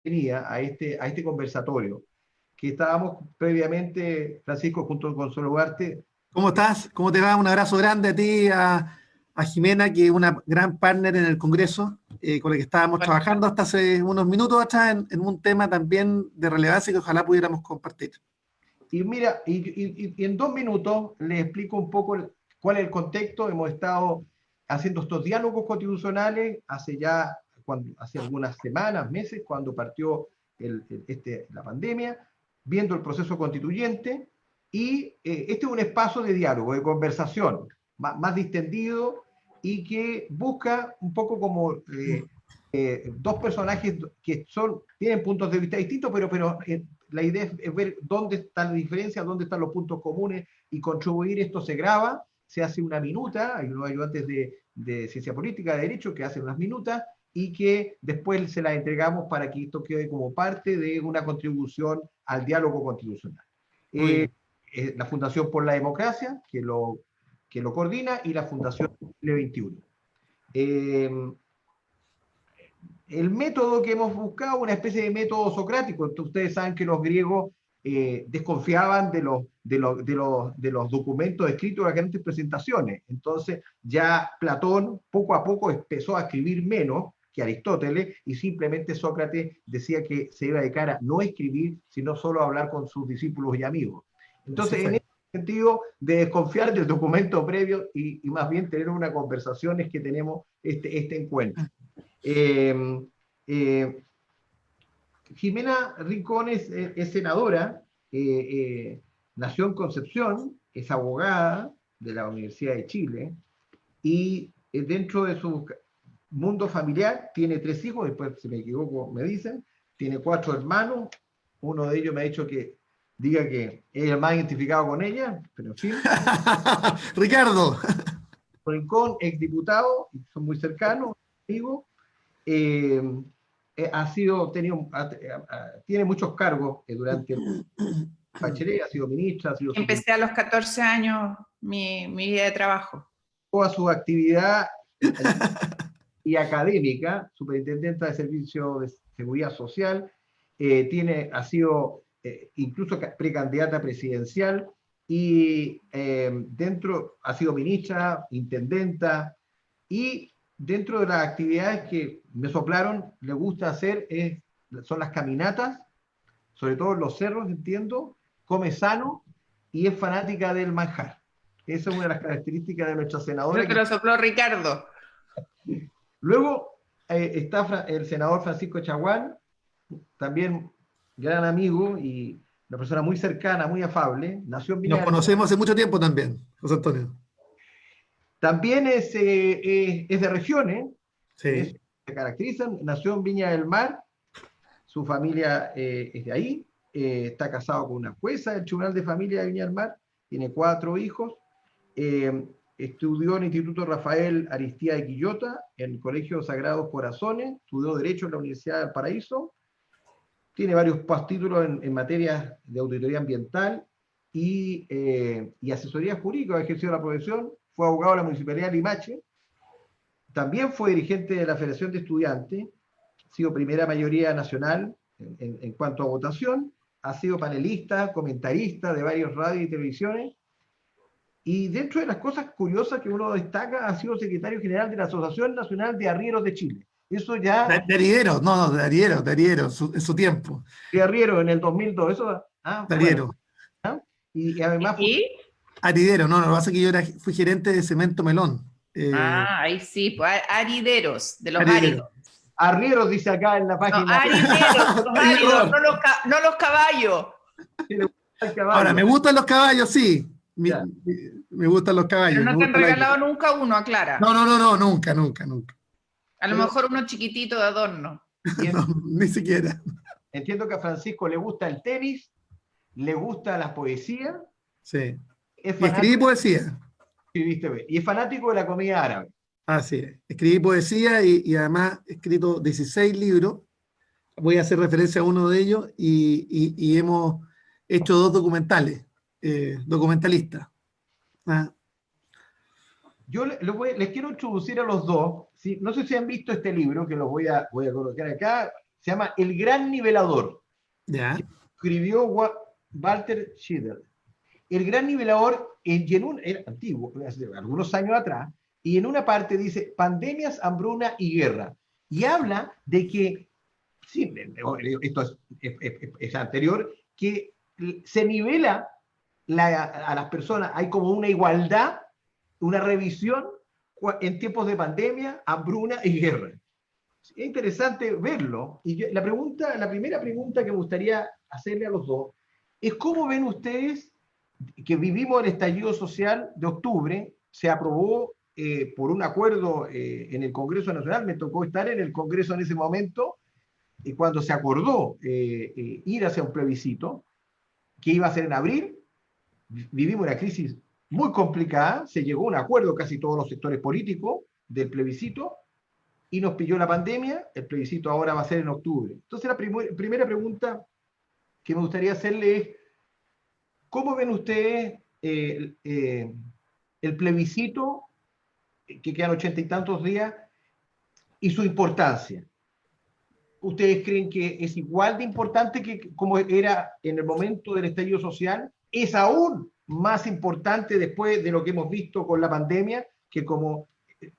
bienvenida a este conversatorio que estábamos previamente, Francisco, junto con Consuelo Ugarte. ¿Cómo estás? ¿Cómo te va? Un abrazo grande a ti, a Jimena, que es una gran partner en el Congreso, con la que estábamos trabajando hasta hace unos minutos atrás en un tema también de relevancia que ojalá pudiéramos compartir. Y mira, y en 2 minutos les explico un poco cuál es el contexto. Hemos estado haciendo estos diálogos constitucionales hace algunas semanas, meses, cuando partió la pandemia, viendo el proceso constituyente, y este es un espacio de diálogo, de conversación, más distendido, y que busca un poco como dos personajes que tienen puntos de vista distintos, pero la idea es ver dónde está la diferencia, dónde están los puntos comunes y contribuir. Esto se graba, se hace una minuta, hay unos ayudantes de ciencia política, de derecho, que hacen unas minutas y que después se las entregamos para que esto quede como parte de una contribución al diálogo constitucional. La Fundación por la Democracia, que lo coordina, y la Fundación L21. El método que hemos buscado, una especie de método socrático. Ustedes saben que los griegos desconfiaban de los documentos escritos de las grandes presentaciones. Entonces ya Platón poco a poco empezó a escribir menos que Aristóteles, y simplemente Sócrates decía que se iba a dedicar a no escribir, sino solo a hablar con sus discípulos y amigos. Entonces, en ese sentido de desconfiar del documento previo y más bien tener una conversación, es que tenemos este encuentro. Jimena Rincón es senadora, nació en Concepción, es abogada de la Universidad de Chile, y dentro de su mundo familiar tiene 3 hijos, después si me equivoco me dicen, tiene 4 hermanos, uno de ellos me ha dicho que diga que es el más identificado con ella, pero en fin. Ricardo. Rincón, exdiputado, son muy cercanos, amigos. Tiene muchos cargos durante el Bachelet, ha sido ministra, Empecé a los 14 años mi vida de trabajo. Toda su actividad y académica, superintendenta de Servicio de Seguridad Social, ha sido incluso precandidata presidencial, y ha sido ministra, intendenta, y dentro de las actividades que me soplaron, le gusta hacer son las caminatas, sobre todo en los cerros, entiendo, come sano y es fanática del manjar. Esa es una de las características de nuestra senadora. Creo que lo sopló Ricardo. Luego está el senador Francisco Chaguán, también gran amigo y una persona muy cercana, muy afable. Nació en Viña Nos conocemos hace mucho tiempo también, José Antonio. También es de regiones, sí. Se caracterizan. Nació en Viña del Mar, su familia es de ahí, está casado con una jueza del Tribunal de Familia de Viña del Mar, tiene 4 hijos, estudió en el Instituto Rafael Aristía de Quillota, en el Colegio Sagrados Corazones, estudió Derecho en la Universidad del Paraíso, tiene varios postítulos en materias de auditoría ambiental y asesoría jurídica, ha ejercido la profesión, fue abogado de la Municipalidad de Limache, también fue dirigente de la Federación de Estudiantes, ha sido primera mayoría nacional en cuanto a votación, ha sido panelista, comentarista de varios radios y televisiones, y dentro de las cosas curiosas que uno destaca, ha sido secretario general de la Asociación Nacional de Arrieros de Chile. Eso ya... De arrieros, no, de arrieros, en su tiempo. De arrieros en el 2002, eso... de arrieros. Bueno, ¿ah? Y además... Aridero, no, lo que pasa es que yo fui gerente de Cemento Melón. Ahí sí, pues arideros, de los Arideros. áridos. Arrieros dice acá en la página. No, arideros, los áridos, no los caballos. Ahora, me gustan los caballos, sí. Me gustan los caballos. Pero no te han regalado nunca uno, aclara. No, nunca. A lo mejor uno chiquitito de adorno. No, ni siquiera. Entiendo que a Francisco le gusta el tenis, le gusta la poesía. Sí. Y escribí poesía. Y es fanático de la comida árabe. Así es. Escribí poesía y además he escrito 16 libros. Voy a hacer referencia a uno de ellos y hemos hecho 2 documentales, documentalistas. Yo les quiero introducir a los dos. ¿Sí? No sé si han visto este libro, que lo voy a colocar acá. Se llama El Gran Nivelador. Ya. Escribió Walter Schiller. El Gran Nivelador, era antiguo, hace algunos años atrás, y en una parte dice pandemias, hambruna y guerra. Y habla de que, sí, esto es anterior, que se nivela a las personas, hay como una igualdad, una revisión en tiempos de pandemia, hambruna y guerra. Es interesante verlo. Y la primera pregunta que me gustaría hacerle a los dos es cómo ven ustedes que vivimos el estallido social de octubre, se aprobó por un acuerdo en el Congreso Nacional, me tocó estar en el Congreso en ese momento, y cuando se acordó ir hacia un plebiscito, que iba a ser en abril, vivimos una crisis muy complicada, se llegó a un acuerdo casi todos los sectores políticos del plebiscito, y nos pilló la pandemia, el plebiscito ahora va a ser en octubre. Entonces la primera pregunta que me gustaría hacerle es, ¿cómo ven ustedes el plebiscito, que quedan 80 y tantos días, y su importancia? ¿Ustedes creen que es igual de importante que como era en el momento del estallido social? ¿Es aún más importante después de lo que hemos visto con la pandemia, que como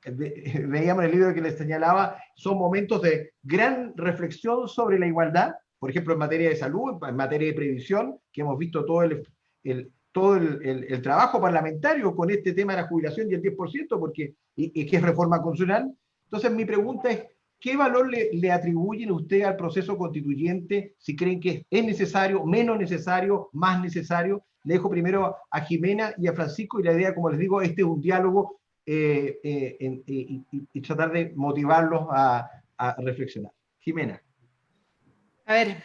veíamos en el libro que les señalaba, son momentos de gran reflexión sobre la igualdad, por ejemplo en materia de salud, en materia de previsión, que hemos visto todo el trabajo parlamentario con este tema de la jubilación y el 10%, porque, y que es reforma constitucional? Entonces mi pregunta es, ¿qué valor le atribuyen usted al proceso constituyente? Si creen que es necesario, menos necesario, más necesario. Le dejo primero a Jimena y a Francisco, y la idea, como les digo, este es un diálogo y tratar de motivarlos a reflexionar. Jimena. A ver,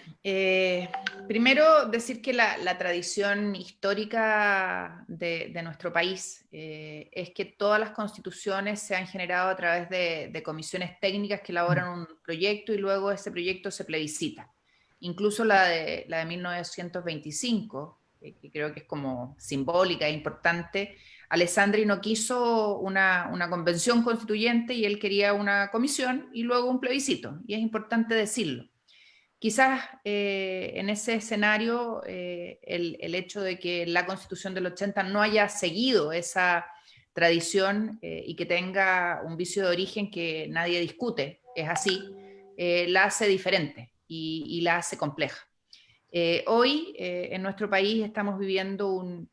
primero decir que la tradición histórica de nuestro país es que todas las constituciones se han generado a través de comisiones técnicas que elaboran un proyecto y luego ese proyecto se plebiscita. Incluso la de 1925, que creo que es como simbólica e importante. Alessandri no quiso una convención constituyente y él quería una comisión y luego un plebiscito, y es importante decirlo. Quizás en ese escenario el hecho de que la Constitución del 80 no haya seguido esa tradición y que tenga un vicio de origen que nadie discute, es así, la hace diferente y la hace compleja. Hoy en nuestro país estamos viviendo un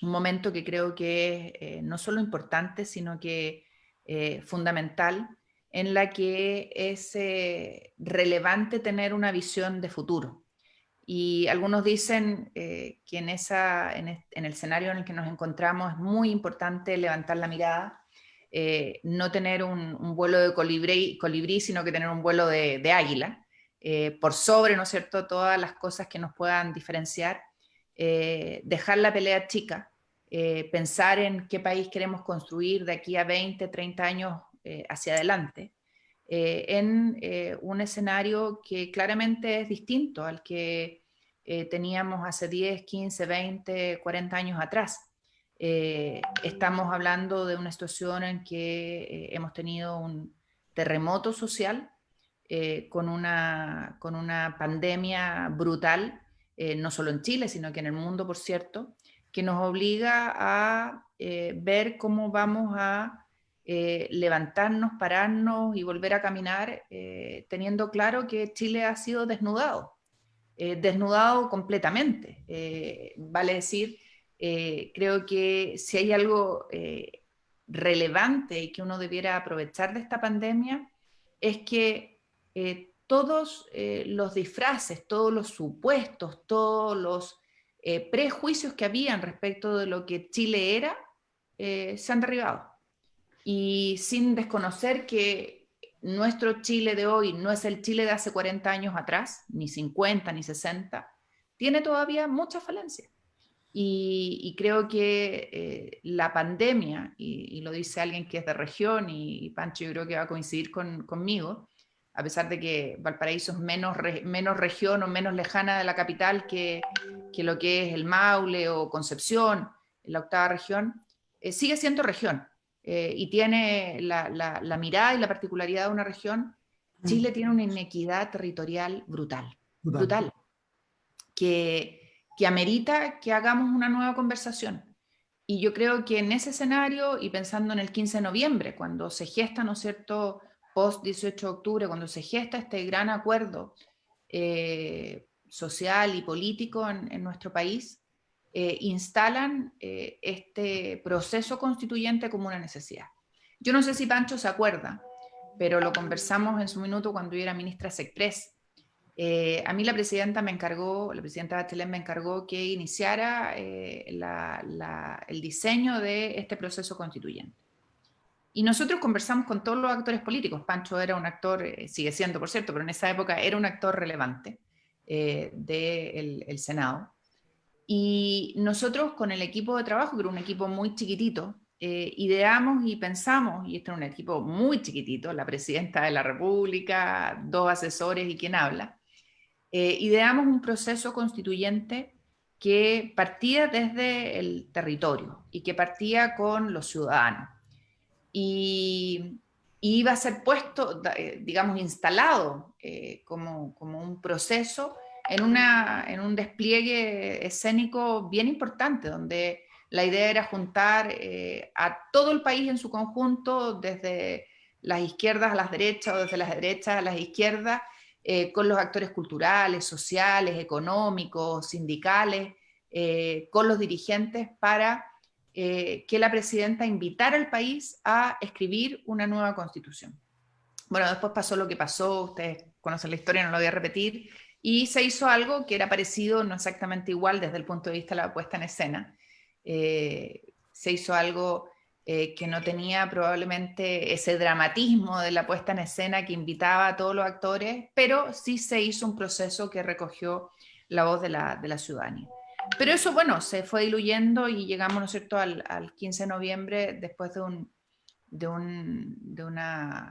momento que creo que es no solo importante, sino que fundamental, en la que es relevante tener una visión de futuro. Y algunos dicen que en el escenario en el que nos encontramos es muy importante levantar la mirada, no tener un vuelo de colibrí, sino que tener un vuelo de águila, por sobre, ¿no es cierto?, todas las cosas que nos puedan diferenciar, dejar la pelea chica, pensar en qué país queremos construir de aquí a 20, 30 años hacia adelante, en un escenario que claramente es distinto al que teníamos hace 10, 15, 20, 40 años atrás. Estamos hablando de una situación en que hemos tenido un terremoto social con una pandemia brutal, no solo en Chile, sino que en el mundo, por cierto, que nos obliga a ver cómo vamos a levantarnos, pararnos y volver a caminar, teniendo claro que Chile ha sido desnudado completamente. Vale decir, creo que si hay algo relevante y que uno debiera aprovechar de esta pandemia, es que todos los disfraces, todos los supuestos, todos los prejuicios que habían respecto de lo que Chile era, se han derribado. Y sin desconocer que nuestro Chile de hoy no es el Chile de hace 40 años atrás, ni 50, ni 60, tiene todavía muchas falencias. Y creo que la pandemia, y lo dice alguien que es de región, y Pancho yo creo que va a coincidir conmigo, a pesar de que Valparaíso es menos región o menos lejana de la capital que lo que es el Maule o Concepción, la octava región, sigue siendo región y tiene la mirada y la particularidad de una región Chile tiene una inequidad territorial brutal, Brutal. brutal, que amerita que hagamos una nueva conversación. Y yo creo que en ese escenario, y pensando en el 15 de noviembre, cuando se gesta, ¿no es cierto?, post 18 de octubre, cuando se gesta este gran acuerdo social y político en nuestro país, instalan este proceso constituyente como una necesidad. Yo no sé si Pancho se acuerda, pero lo conversamos en su minuto cuando yo era ministra Sexpress. A mí la presidenta Bachelet me encargó que iniciara el diseño de este proceso constituyente. Y nosotros conversamos con todos los actores políticos. Pancho era un actor, sigue siendo por cierto, pero en esa época era un actor relevante del Senado. Y nosotros con el equipo de trabajo, que era un equipo muy chiquitito, ideamos y pensamos, y este era un equipo muy chiquitito, la presidenta de la República, 2 asesores y quien habla, ideamos un proceso constituyente que partía desde el territorio y que partía con los ciudadanos. Y iba a ser puesto, digamos, instalado como un proceso en un despliegue escénico bien importante, donde la idea era juntar a todo el país en su conjunto, desde las izquierdas a las derechas o desde las derechas a las izquierdas, con los actores culturales, sociales, económicos, sindicales, con los dirigentes para que la presidenta invitara al país a escribir una nueva constitución. Bueno, después pasó lo que pasó, ustedes conocen la historia, no lo voy a repetir, y se hizo algo que era parecido, no exactamente igual desde el punto de vista de la puesta en escena. Se hizo algo que no tenía probablemente ese dramatismo de la puesta en escena que invitaba a todos los actores, pero sí se hizo un proceso que recogió la voz de la ciudadanía. Pero eso, bueno, se fue diluyendo y llegamos, ¿no es cierto?, al 15 de noviembre, después de un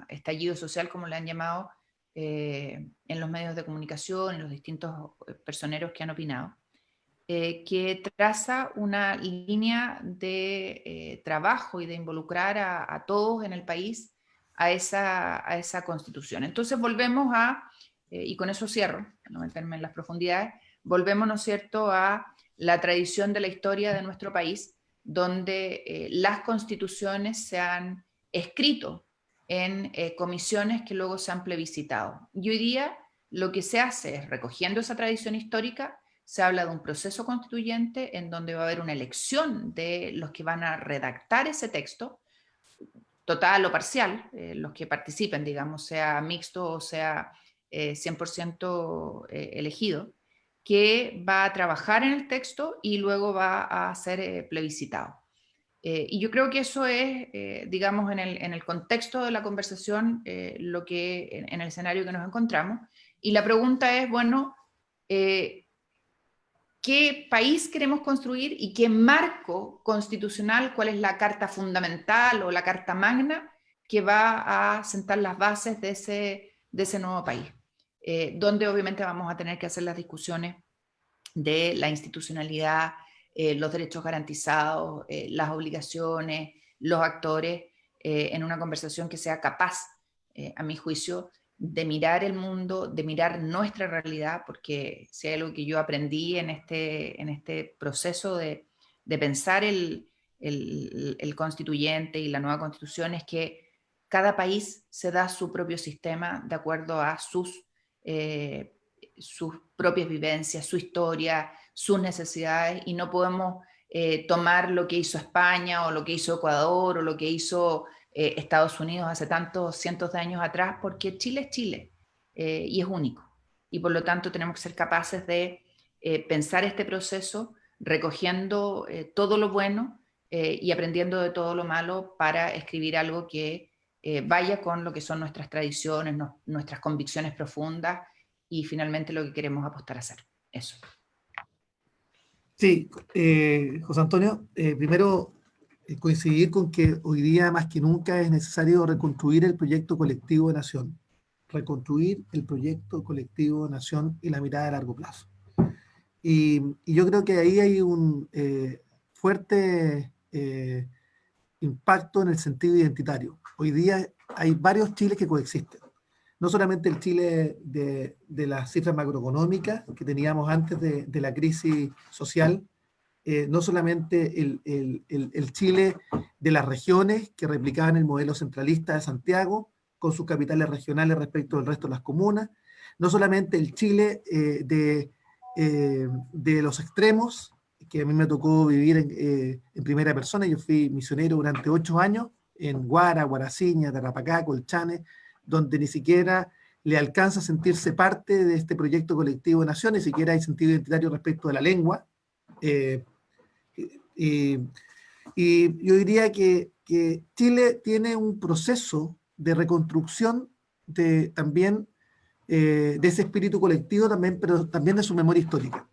estallido social, como le han llamado, en los medios de comunicación, en los distintos personeros que han opinado, que traza una línea de trabajo y de involucrar a todos en el país a esa constitución. Entonces volvemos y con eso cierro, para no meterme en las profundidades, volvemos, ¿no es cierto?, a la tradición de la historia de nuestro país, donde las constituciones se han escrito en comisiones que luego se han plebiscitado. Y hoy día lo que se hace es, recogiendo esa tradición histórica, se habla de un proceso constituyente en donde va a haber una elección de los que van a redactar ese texto, total o parcial, los que participen, digamos, sea mixto o sea 100% elegido, que va a trabajar en el texto y luego va a ser plebiscitado. Y yo creo que eso es, digamos, en el contexto de la conversación, lo que en el escenario que nos encontramos. Y la pregunta es, bueno, ¿qué país queremos construir y qué marco constitucional, cuál es la carta fundamental o la carta magna que va a sentar las bases de ese nuevo país? Donde obviamente vamos a tener que hacer las discusiones de la institucionalidad, los derechos garantizados, las obligaciones, los actores, en una conversación que sea capaz, a mi juicio, de mirar el mundo, de mirar nuestra realidad, porque si hay algo que yo aprendí en este proceso de pensar el constituyente y la nueva constitución es que cada país se da su propio sistema de acuerdo a sus propias vivencias, su historia, sus necesidades, y no podemos tomar lo que hizo España o lo que hizo Ecuador o lo que hizo Estados Unidos hace tantos cientos de años atrás, porque Chile es Chile y es único. Y por lo tanto tenemos que ser capaces de pensar este proceso recogiendo todo lo bueno y aprendiendo de todo lo malo para escribir algo que vaya con lo que son nuestras tradiciones, nuestras convicciones profundas y finalmente lo que queremos apostar a hacer. Eso. Sí, José Antonio, primero coincidir con que hoy día más que nunca es necesario reconstruir el proyecto colectivo de nación, reconstruir el proyecto colectivo de nación y la mirada a largo plazo. Y yo creo que ahí hay un fuerte impacto en el sentido identitario. Hoy día hay varios Chiles que coexisten. no solamente el Chile de las cifras macroeconómicas que teníamos antes de la crisis social, no solamente el Chile de las regiones que replicaban el modelo centralista de Santiago, con sus capitales regionales respecto del resto de las comunas, no solamente el Chile de los extremos, que a mí me tocó vivir en primera persona. Yo fui misionero durante 8 años en Guara, Guaraciña, Tarapacá, Colchane, donde ni siquiera le alcanza a sentirse parte de este proyecto colectivo de nación, ni siquiera hay sentido identitario respecto de la lengua. Y yo diría que Chile tiene un proceso de reconstrucción también de ese espíritu colectivo, también, pero también de su memoria histórica.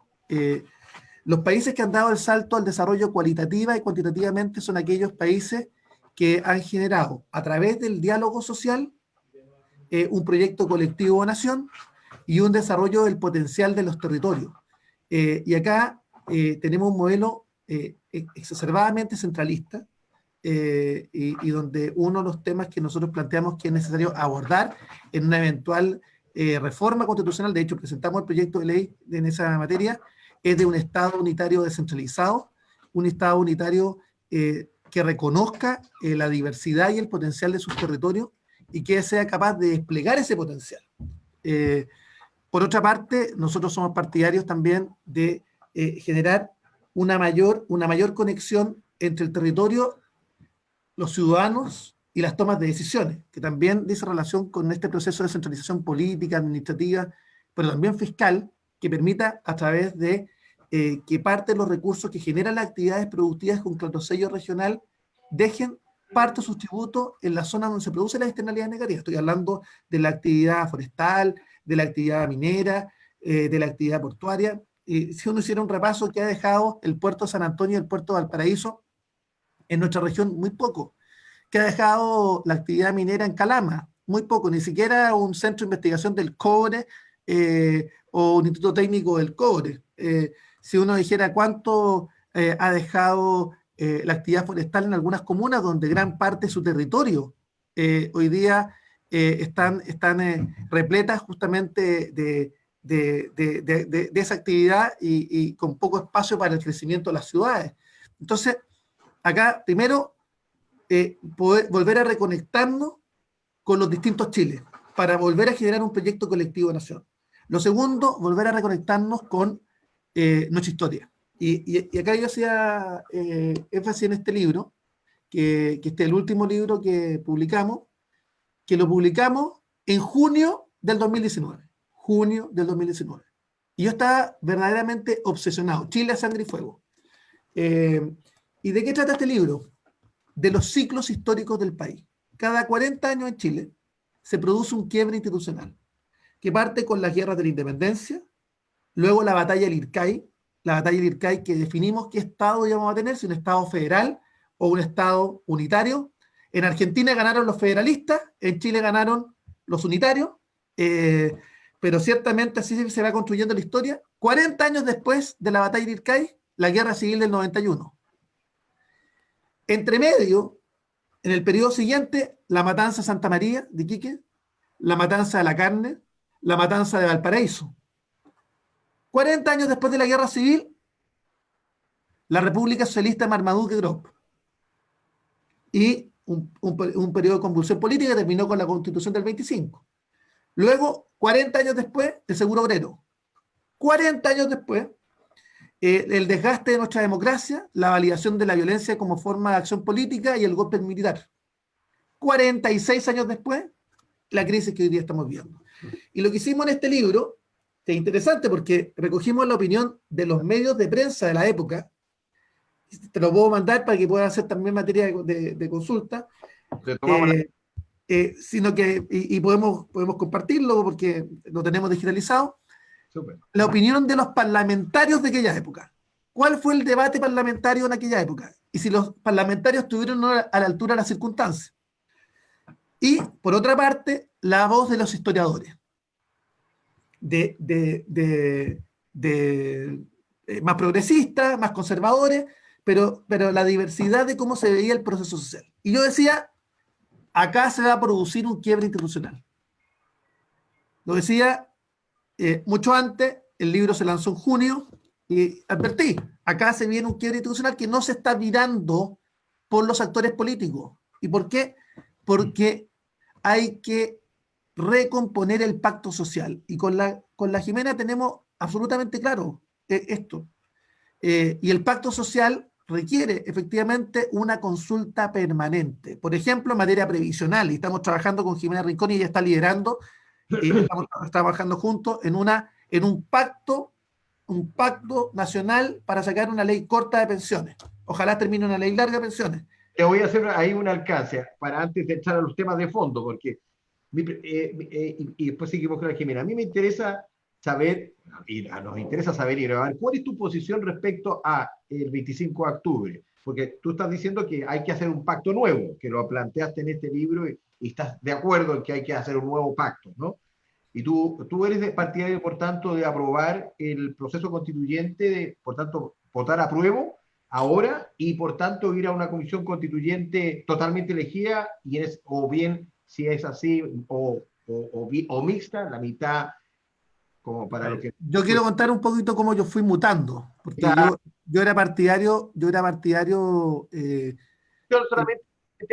Los países que han dado el salto al desarrollo cualitativa y cuantitativamente son aquellos países que han generado a través del diálogo social un proyecto colectivo de nación y un desarrollo del potencial de los territorios. Y acá tenemos un modelo exacerbadamente centralista, y donde uno de los temas que nosotros planteamos que es necesario abordar en una eventual reforma constitucional, de hecho presentamos el proyecto de ley en esa materia, es de un Estado unitario descentralizado, un Estado unitario que reconozca la diversidad y el potencial de sus territorios y que sea capaz de desplegar ese potencial. Por otra parte, nosotros somos partidarios también de generar una mayor conexión entre el territorio, los ciudadanos y las tomas de decisiones, que también dice relación con este proceso de centralización política, administrativa, pero también fiscal, que permita a través de que parte de los recursos que generan las actividades productivas con claro sello regional dejen parte de sus tributos en la zona donde se producen las externalidades negativas. Estoy hablando de la actividad forestal, de la actividad minera, de la actividad portuaria. Si uno hiciera un repaso que ha dejado el puerto de San Antonio y el puerto de Valparaíso en nuestra región, muy poco. Que ha dejado la actividad minera en Calama, muy poco, ni siquiera un centro de investigación del cobre o un instituto técnico del cobre. Si uno dijera cuánto ha dejado la actividad forestal en algunas comunas donde gran parte de su territorio hoy día están repletas justamente de esa actividad y con poco espacio para el crecimiento de las ciudades. Entonces, acá, primero, poder volver a reconectarnos con los distintos Chiles, para volver a generar un proyecto colectivo de nación. Lo segundo, volver a reconectarnos con nuestra historia. Y acá yo hacía énfasis en este libro, que este es el último libro que publicamos, que lo publicamos en junio del 2019. Junio del 2019. Y yo estaba verdaderamente obsesionado. Chile, sangre y fuego. ¿Y de qué trata este libro? De los ciclos históricos del país. Cada 40 años en Chile se produce un quiebre institucional, que parte con las guerras de la independencia, luego la batalla del Ircay que definimos qué Estado íbamos a tener, si un Estado federal o un Estado unitario. En Argentina ganaron los federalistas, en Chile ganaron los unitarios, pero ciertamente así se va construyendo la historia. 40 años después de la batalla del Ircay, la guerra civil del 91. Entre medio, en el periodo siguiente, la matanza de Santa María de Iquique, la matanza de La Carne, la matanza de Valparaíso. 40 años después de la guerra civil, la República Socialista de Marmaduke Grop. Y un periodo de convulsión política que terminó con la Constitución del 25. Luego, 40 años después, el Seguro Obrero. 40 años después, el desgaste de nuestra democracia, la validación de la violencia como forma de acción política y el golpe militar. 46 años después, la crisis que hoy día estamos viendo. Y lo que hicimos en este libro, que es interesante porque recogimos la opinión de los medios de prensa de la época, te lo puedo mandar para que puedas hacer también materia de consulta, sino que, y podemos compartirlo porque lo tenemos digitalizado. Super. La opinión de los parlamentarios de aquella época. ¿Cuál fue el debate parlamentario en aquella época? Y si los parlamentarios estuvieron a la altura de las circunstancias. Y, por otra parte, la voz de los historiadores. Más progresistas, más conservadores, pero la diversidad de cómo se veía el proceso social. Y yo decía, acá se va a producir un quiebre institucional. Lo decía mucho antes, el libro se lanzó en junio y advertí, acá se viene un quiebre institucional que no se está mirando por los actores políticos. ¿Y por qué? Porque hay que recomponer el pacto social. Y con la Jimena tenemos absolutamente claro esto. Y el pacto social requiere efectivamente una consulta permanente. Por ejemplo, en materia previsional, y estamos trabajando con Jimena Rincón y ella está liderando, estamos trabajando juntos en un pacto nacional para sacar una ley corta de pensiones. Ojalá termine una ley larga de pensiones. Te voy a hacer ahí un alcance para antes de entrar a los temas de fondo, porque y después seguimos con la Jimena. A mí me interesa saber, y nos interesa saber y grabar, ¿cuál es tu posición respecto a el 25 de octubre? Porque tú estás diciendo que hay que hacer un pacto nuevo, que lo planteaste en este libro y estás de acuerdo en que hay que hacer un nuevo pacto, ¿no? Y tú eres partidario, por tanto, de aprobar el proceso constituyente, por tanto, votar a prueba ahora y, por tanto, ir a una comisión constituyente totalmente elegida, o bien, si es así, o mixta, la mitad, como para lo que... Yo quiero contar un poquito cómo yo fui mutando, porque Claro, yo era partidario, solamente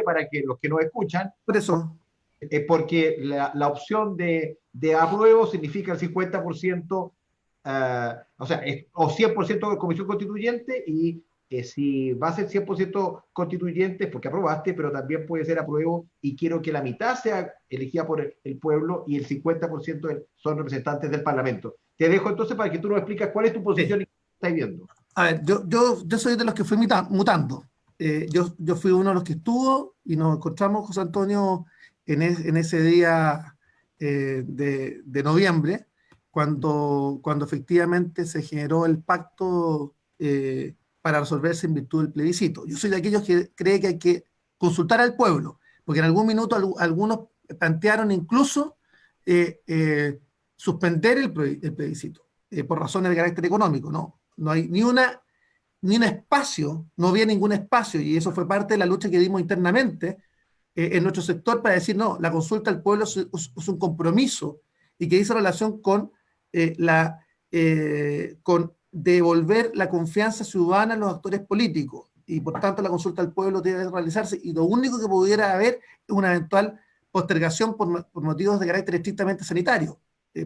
para que los que nos escuchan, por eso, porque la opción de apruebo significa el 50%, o sea, o 100% de comisión constituyente, y si va a ser 100% constituyente, porque aprobaste, pero también puede ser apruebo, y quiero que la mitad sea elegida por el pueblo y el 50% son representantes del Parlamento. Te dejo entonces para que tú nos explicas cuál es tu sí. posición y qué estás viendo. A ver, yo soy de los que fui mutando. Yo fui uno de los que estuvo y nos encontramos, José Antonio, en ese día de noviembre, cuando efectivamente se generó el pacto para resolverse en virtud del plebiscito. Yo soy de aquellos que cree que hay que consultar al pueblo, porque en algún minuto algunos plantearon incluso suspender el plebiscito por razones de carácter económico, ¿no? No hay ni un espacio, no había ningún espacio, y eso fue parte de la lucha que dimos internamente en nuestro sector para decir, no, la consulta al pueblo es un compromiso y que dice relación con devolver la confianza ciudadana a los actores políticos, y por tanto la consulta al pueblo debe realizarse, y lo único que pudiera haber es una eventual postergación por motivos de carácter estrictamente sanitario,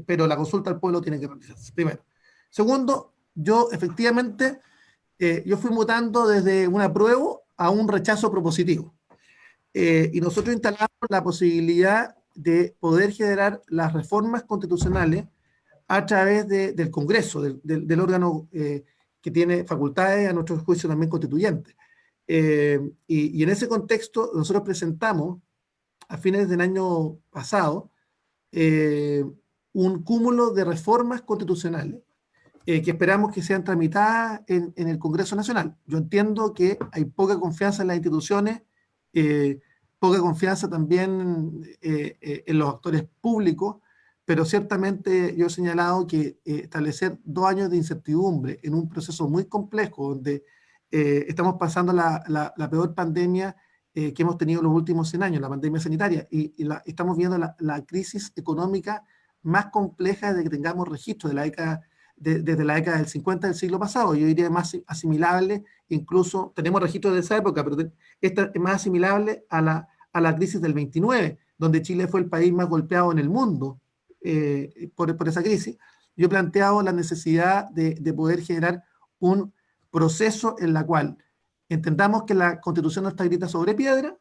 pero la consulta al pueblo tiene que realizarse, primero. Segundo, yo efectivamente, yo fui mutando desde un apruebo a un rechazo propositivo. Y nosotros instalamos la posibilidad de poder generar las reformas constitucionales a través del Congreso, del órgano que tiene facultades, a nuestro juicio también constituyentes. Y en ese contexto nosotros presentamos a fines del año pasado un cúmulo de reformas constitucionales que esperamos que sean tramitadas en el Congreso Nacional. Yo entiendo que hay poca confianza en las instituciones, poca confianza también en los actores públicos, pero ciertamente yo he señalado que establecer 2 años de incertidumbre en un proceso muy complejo, donde estamos pasando la peor pandemia que hemos tenido en los últimos 100 años, la pandemia sanitaria, y estamos viendo la crisis económica más compleja de que tengamos registro desde la década del 50 del siglo pasado. Yo diría más asimilable, incluso tenemos registros de esa época, pero esta es más asimilable a la crisis del 29, donde Chile fue el país más golpeado en el mundo por esa crisis. Yo he planteado la necesidad de poder generar un proceso en la cual entendamos que la Constitución no está escrita sobre piedra,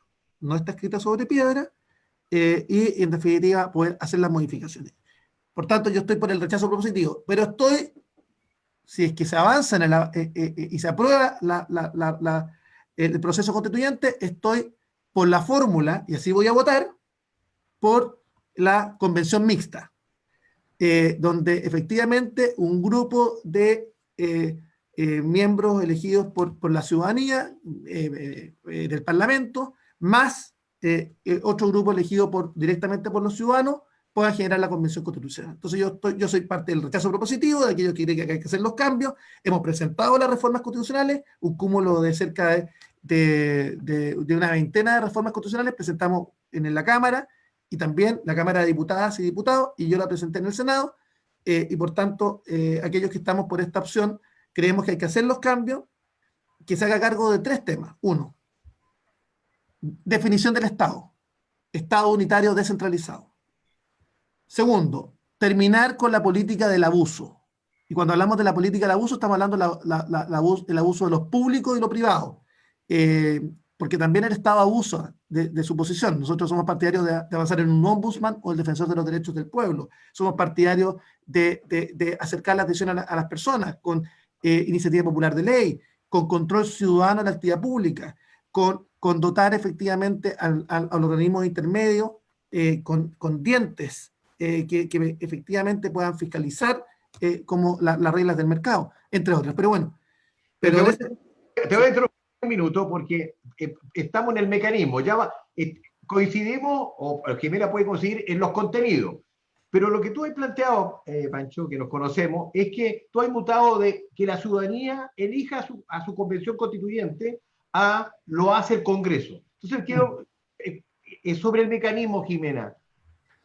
y en definitiva poder hacer las modificaciones. Por tanto, yo estoy por el rechazo propositivo, pero si es que se avanza y se aprueba el proceso constituyente, estoy por la fórmula, y así voy a votar, por la convención mixta, donde efectivamente un grupo de miembros elegidos por la ciudadanía del Parlamento, más otro grupo elegido directamente por los ciudadanos, pueda generar la convención constitucional. Entonces yo soy parte del rechazo propositivo, de aquellos que creen que hay que hacer los cambios. Hemos presentado las reformas constitucionales, un cúmulo de cerca de una veintena de reformas constitucionales presentamos en la Cámara, y también la Cámara de Diputadas y Diputados, y yo la presenté en el Senado, y por tanto, aquellos que estamos por esta opción, creemos que hay que hacer los cambios, que se haga cargo de 3 temas. Uno, definición del Estado, Estado unitario descentralizado. Segundo, terminar con la política del abuso. Y cuando hablamos de la política del abuso, estamos hablando del abuso de los públicos y lo privado. Porque también el Estado abusa de su posición. Nosotros somos partidarios de avanzar en un ombudsman o el defensor de los derechos del pueblo. Somos partidarios de acercar la atención a las personas con iniciativa popular de ley, con control ciudadano de la actividad pública, con dotar efectivamente a los organismos intermedios con dientes que efectivamente puedan fiscalizar como las reglas del mercado, entre otras. Pero bueno, Te voy a interrumpir un minuto porque estamos en el mecanismo. Coincidimos, o Jimena puede coincidir, en los contenidos. Pero lo que tú has planteado, Pancho, que nos conocemos, es que tú has mutado de que la ciudadanía elija a su convención constituyente a lo hace el Congreso. Entonces quiero, sobre el mecanismo, Jimena,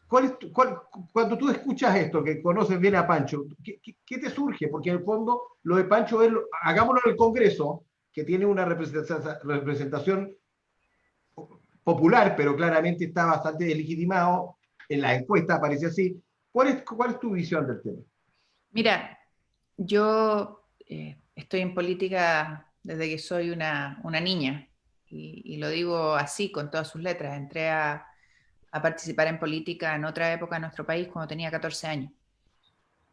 cuando tú escuchas esto, que conoces bien a Pancho, ¿qué te surge? Porque en el fondo lo de Pancho es, hagámoslo en el Congreso, que tiene una representación popular, pero claramente está bastante deslegitimado, en la encuesta aparece así. ¿Cuál es tu visión del tema? Mira, yo estoy en política desde que soy una niña, y lo digo así, con todas sus letras. Entré a participar en política en otra época en nuestro país cuando tenía 14 años.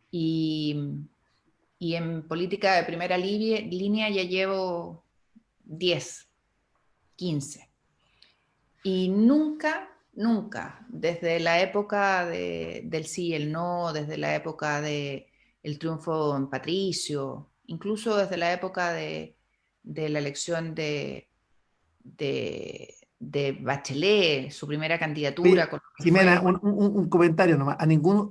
Y en política de primera línea ya llevo 10, 15. Y nunca, desde la época del sí y el no, desde la época del triunfo en Patricio, incluso desde la época de la elección de Bachelet, su primera candidatura. Oye, Con lo que Jimena, fue, un comentario nomás. Ninguno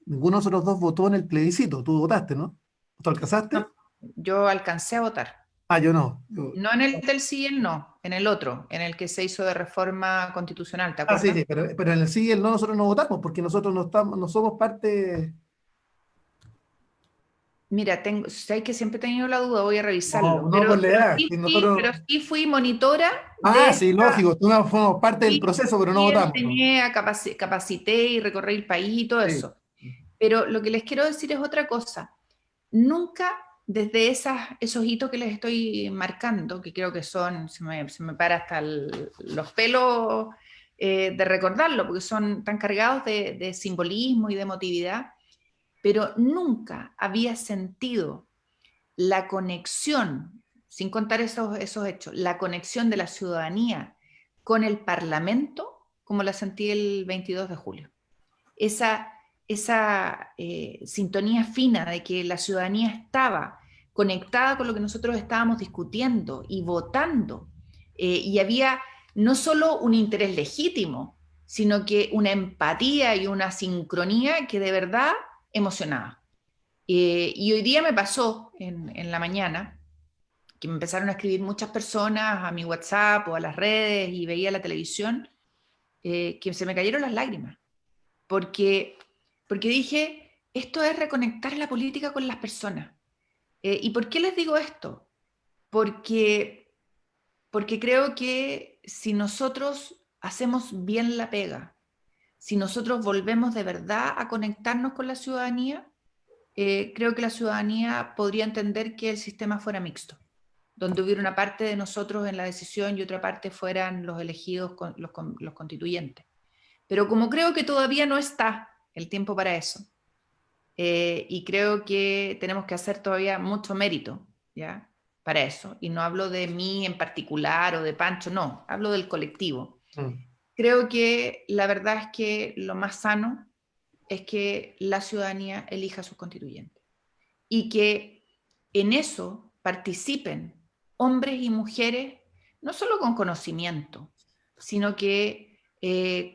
de nosotros dos votó en el plebiscito. Tú votaste, ¿no? ¿Tú alcanzaste? no, yo alcancé a votar. Ah, yo no. No en el del sí y el no, en el otro, en el que se hizo de reforma constitucional, ¿te Sí, acuerdas? sí, pero en el sí y el no nosotros no votamos porque nosotros no somos parte. Mira, sé que siempre he tenido la duda, voy a No, revisarlo, no por la edad. sí Si nosotros. pero sí fui monitora de Sí, esta, lógico. Tú no fuimos parte del proceso, pero no y votamos. enseñé, capacité y recorrí el país y todo Sí. eso. Pero lo que les quiero decir es otra cosa. Nunca desde esos hitos que les estoy marcando, que creo que son, se me para hasta los pelos de recordarlo, porque son tan cargados de simbolismo y de emotividad, pero nunca había sentido la conexión, sin contar esos hechos, la conexión de la ciudadanía con el Parlamento como la sentí el 22 de julio. Esa sintonía fina de que la ciudadanía estaba conectada con lo que nosotros estábamos discutiendo y votando, y había no solo un interés legítimo, sino que una empatía y una sincronía que de verdad emocionaba. Y hoy día me pasó en la mañana que me empezaron a escribir muchas personas a mi WhatsApp o a las redes y veía la televisión, que se me cayeron las lágrimas, porque, porque dije, esto es reconectar la política con las personas. ¿Y por qué les digo esto? Porque, porque creo que si nosotros hacemos bien la pega, si nosotros volvemos de verdad a conectarnos con la ciudadanía, creo que la ciudadanía podría entender que el sistema fuera mixto, donde hubiera una parte de nosotros en la decisión y otra parte fueran los elegidos, los constituyentes. Pero como creo que todavía no está el tiempo para eso, y creo que tenemos que hacer todavía mucho mérito, ¿ya? Para eso. Y no hablo de mí en particular o de Pancho, no, hablo del colectivo. Creo que la verdad es que lo más sano es que la ciudadanía elija a sus constituyentes y que en eso participen hombres y mujeres, no solo con conocimiento, sino que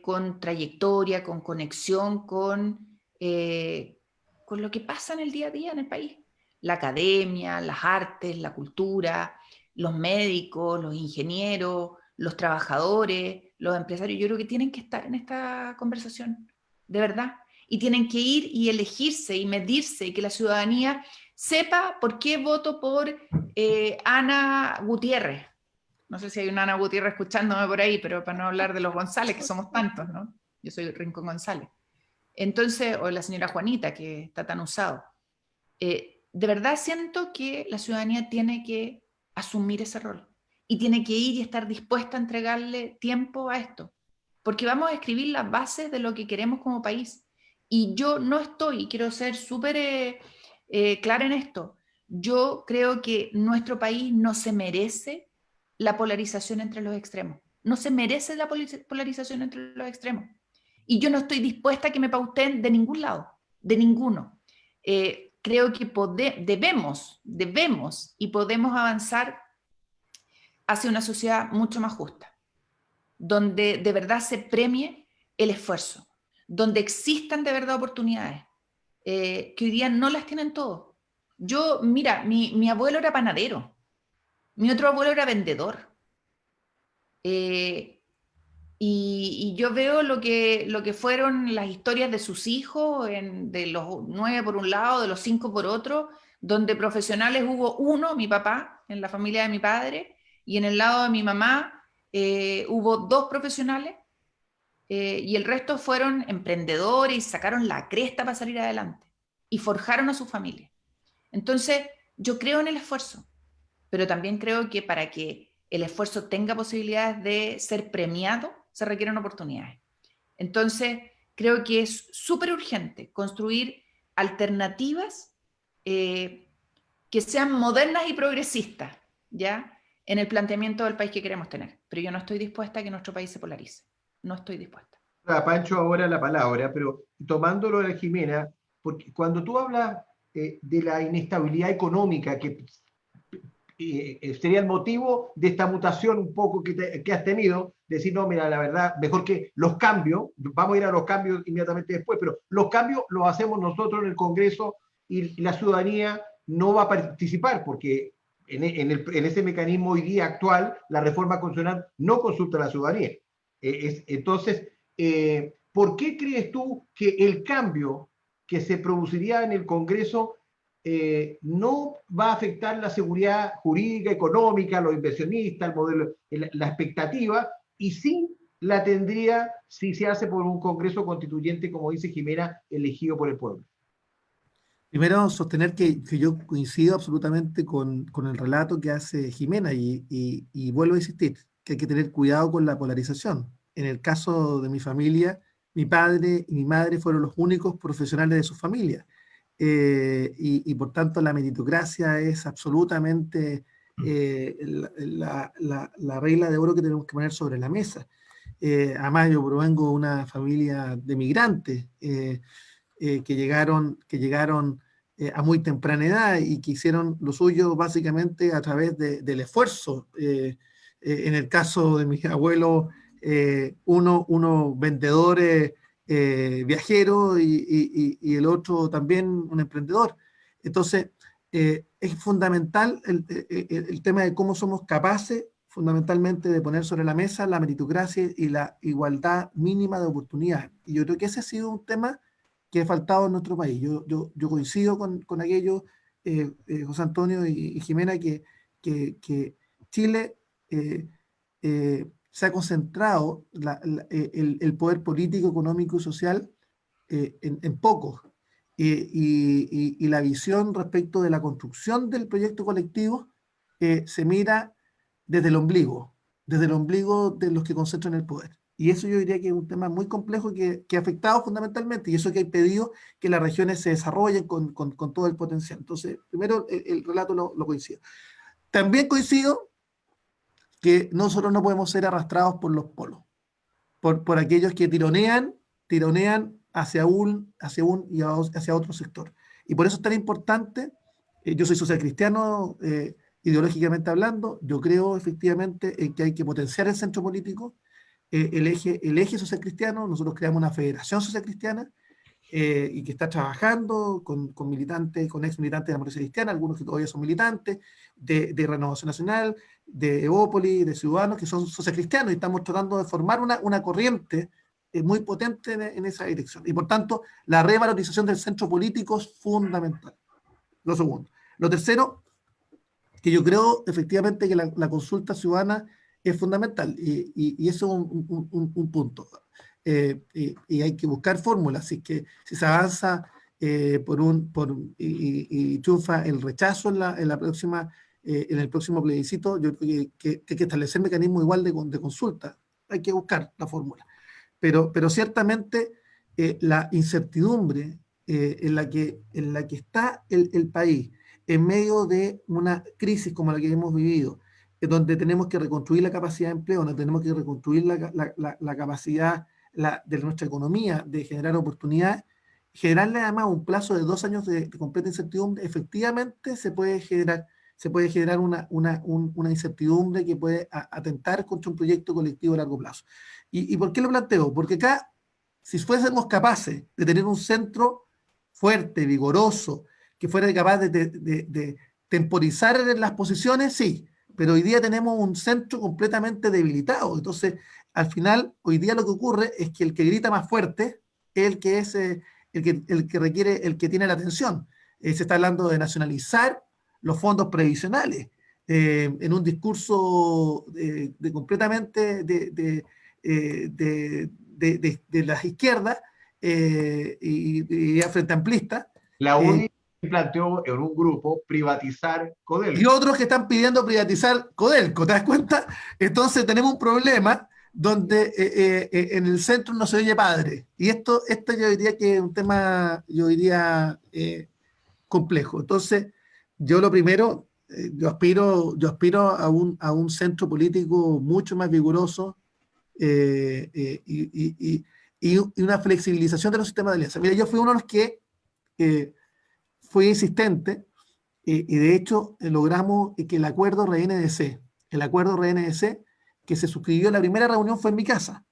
con trayectoria, con conexión con lo que pasa en el día a día en el país. La academia, las artes, la cultura, los médicos, los ingenieros, los trabajadores, los empresarios, yo creo que tienen que estar en esta conversación, de verdad, y tienen que ir y elegirse y medirse, y que la ciudadanía sepa por qué voto por Ana Gutiérrez. No sé si hay una Ana Gutiérrez escuchándome por ahí, pero para no hablar de los González, que somos tantos, ¿no? Yo soy Rincón González. Entonces, o la señora Juanita, que está tan usado. De verdad siento que la ciudadanía tiene que asumir ese rol y tiene que ir y estar dispuesta a entregarle tiempo a esto, porque vamos a escribir las bases de lo que queremos como país. Y yo no estoy, quiero ser súper clara en esto, yo creo que nuestro país no se merece la polarización entre los extremos, no se merece la polarización entre los extremos. Y yo no estoy dispuesta a que me pauten de ningún lado, de ninguno. Creo que debemos y podemos avanzar hacia una sociedad mucho más justa, donde de verdad se premie el esfuerzo, donde existan de verdad oportunidades, que hoy día no las tienen todos. Yo, mira, mi abuelo era panadero, mi otro abuelo era vendedor, y yo veo lo que fueron las historias de sus hijos, de los 9 por un lado, de los 5 por otro, donde profesionales hubo uno, mi papá, en la familia de mi padre, y en el lado de mi mamá hubo 2 profesionales, y el resto fueron emprendedores y sacaron la cresta para salir adelante, y forjaron a su familia. Entonces, yo creo en el esfuerzo, pero también creo que para que el esfuerzo tenga posibilidades de ser premiado, se requieren oportunidades. Entonces, creo que es súper urgente construir alternativas que sean modernas y progresistas, ¿ya? En el planteamiento del país que queremos tener. Pero yo no estoy dispuesta a que nuestro país se polarice. No estoy dispuesta. A Pancho ahora la palabra, pero tomándolo de Jimena, porque cuando tú hablas de la inestabilidad económica que sería el motivo de esta mutación un poco que has tenido, decir, no, mira, la verdad, mejor que los cambios, vamos a ir a los cambios inmediatamente después, pero los cambios los hacemos nosotros en el Congreso y la ciudadanía no va a participar porque en ese mecanismo hoy día actual, la reforma constitucional no consulta a la ciudadanía. Entonces, ¿por qué crees tú que el cambio que se produciría en el Congreso no va a afectar la seguridad jurídica, económica, los inversionistas, el modelo, la expectativa, y sí la tendría si se hace por un Congreso constituyente, como dice Jimena, elegido por el pueblo? Primero, sostener que yo coincido absolutamente con el relato que hace Jimena y vuelvo a insistir que hay que tener cuidado con la polarización. En el caso de mi familia, mi padre y mi madre fueron los únicos profesionales de su familia. Y por tanto la meritocracia es absolutamente la regla de oro que tenemos que poner sobre la mesa. Además, yo provengo de una familia de migrantes que llegaron a muy temprana edad y que hicieron lo suyo básicamente a través del esfuerzo. En el caso de mis abuelos, uno vendedores viajero y el otro también un emprendedor. Entonces, es fundamental el tema de cómo somos capaces fundamentalmente de poner sobre la mesa la meritocracia y la igualdad mínima de oportunidades. Y yo creo que ese ha sido un tema que ha faltado en nuestro país. Yo coincido con aquello, José Antonio y Jimena, que Chile se ha concentrado el poder político, económico y social en pocos. Y la visión respecto de la construcción del proyecto colectivo se mira desde el ombligo de los que concentran el poder. Y eso yo diría que es un tema muy complejo que ha afectado fundamentalmente, y eso que hay pedido que las regiones se desarrollen con todo el potencial. Entonces, primero el relato lo coincido. También coincido que nosotros no podemos ser arrastrados por los polos, por aquellos que tironean hacia un y hacia otro sector. Y por eso es tan importante, yo soy social cristiano, ideológicamente hablando, yo creo efectivamente en que hay que potenciar el centro político, el eje social cristiano, nosotros creamos una federación social cristiana, y que está trabajando con militantes, con ex militantes de la democracia cristiana, algunos que todavía son militantes, de Renovación Nacional, de Evópolis, de Ciudadanos, que son sociocristianos, y estamos tratando de formar una corriente muy potente en esa dirección. Y por tanto, la revalorización del centro político es fundamental. Lo segundo. Lo tercero, que yo creo efectivamente que la consulta ciudadana es fundamental, y eso es un punto. Y hay que buscar fórmulas, así que si se avanza y triunfa el rechazo en la próxima, en el próximo plebiscito, yo creo que hay que establecer mecanismos igual de consulta. Hay que buscar la fórmula. Pero ciertamente la incertidumbre en la que está el país, en medio de una crisis como la que hemos vivido, donde tenemos que reconstruir la capacidad de empleo, donde tenemos que reconstruir la capacidad de nuestra economía de generar oportunidades, generarle además un plazo de 2 años de completa incertidumbre, efectivamente se puede generar una incertidumbre que puede atentar contra un proyecto colectivo a largo plazo. ¿Y por qué lo planteo? Porque acá, si fuésemos capaces de tener un centro fuerte, vigoroso, que fuera capaz de temporizar las posiciones, sí, pero hoy día tenemos un centro completamente debilitado. Entonces, al final, hoy día lo que ocurre es que el que grita más fuerte es el que requiere, el que tiene la atención. Se está hablando de nacionalizar los fondos previsionales en un discurso completamente de las izquierdas y frente amplista. La UDI planteó en un grupo privatizar Codelco. Y otros que están pidiendo privatizar Codelco, ¿te das cuenta? Entonces tenemos un problema donde en el centro no se oye padre. Y esto yo diría que es un tema, complejo. Entonces, yo lo primero, yo aspiro a un centro político mucho más vigoroso y una flexibilización de los sistemas de alianza. Mira, yo fui uno de los que fue insistente y de hecho logramos que el acuerdo RNDC que se suscribió en la primera reunión fue en mi casa.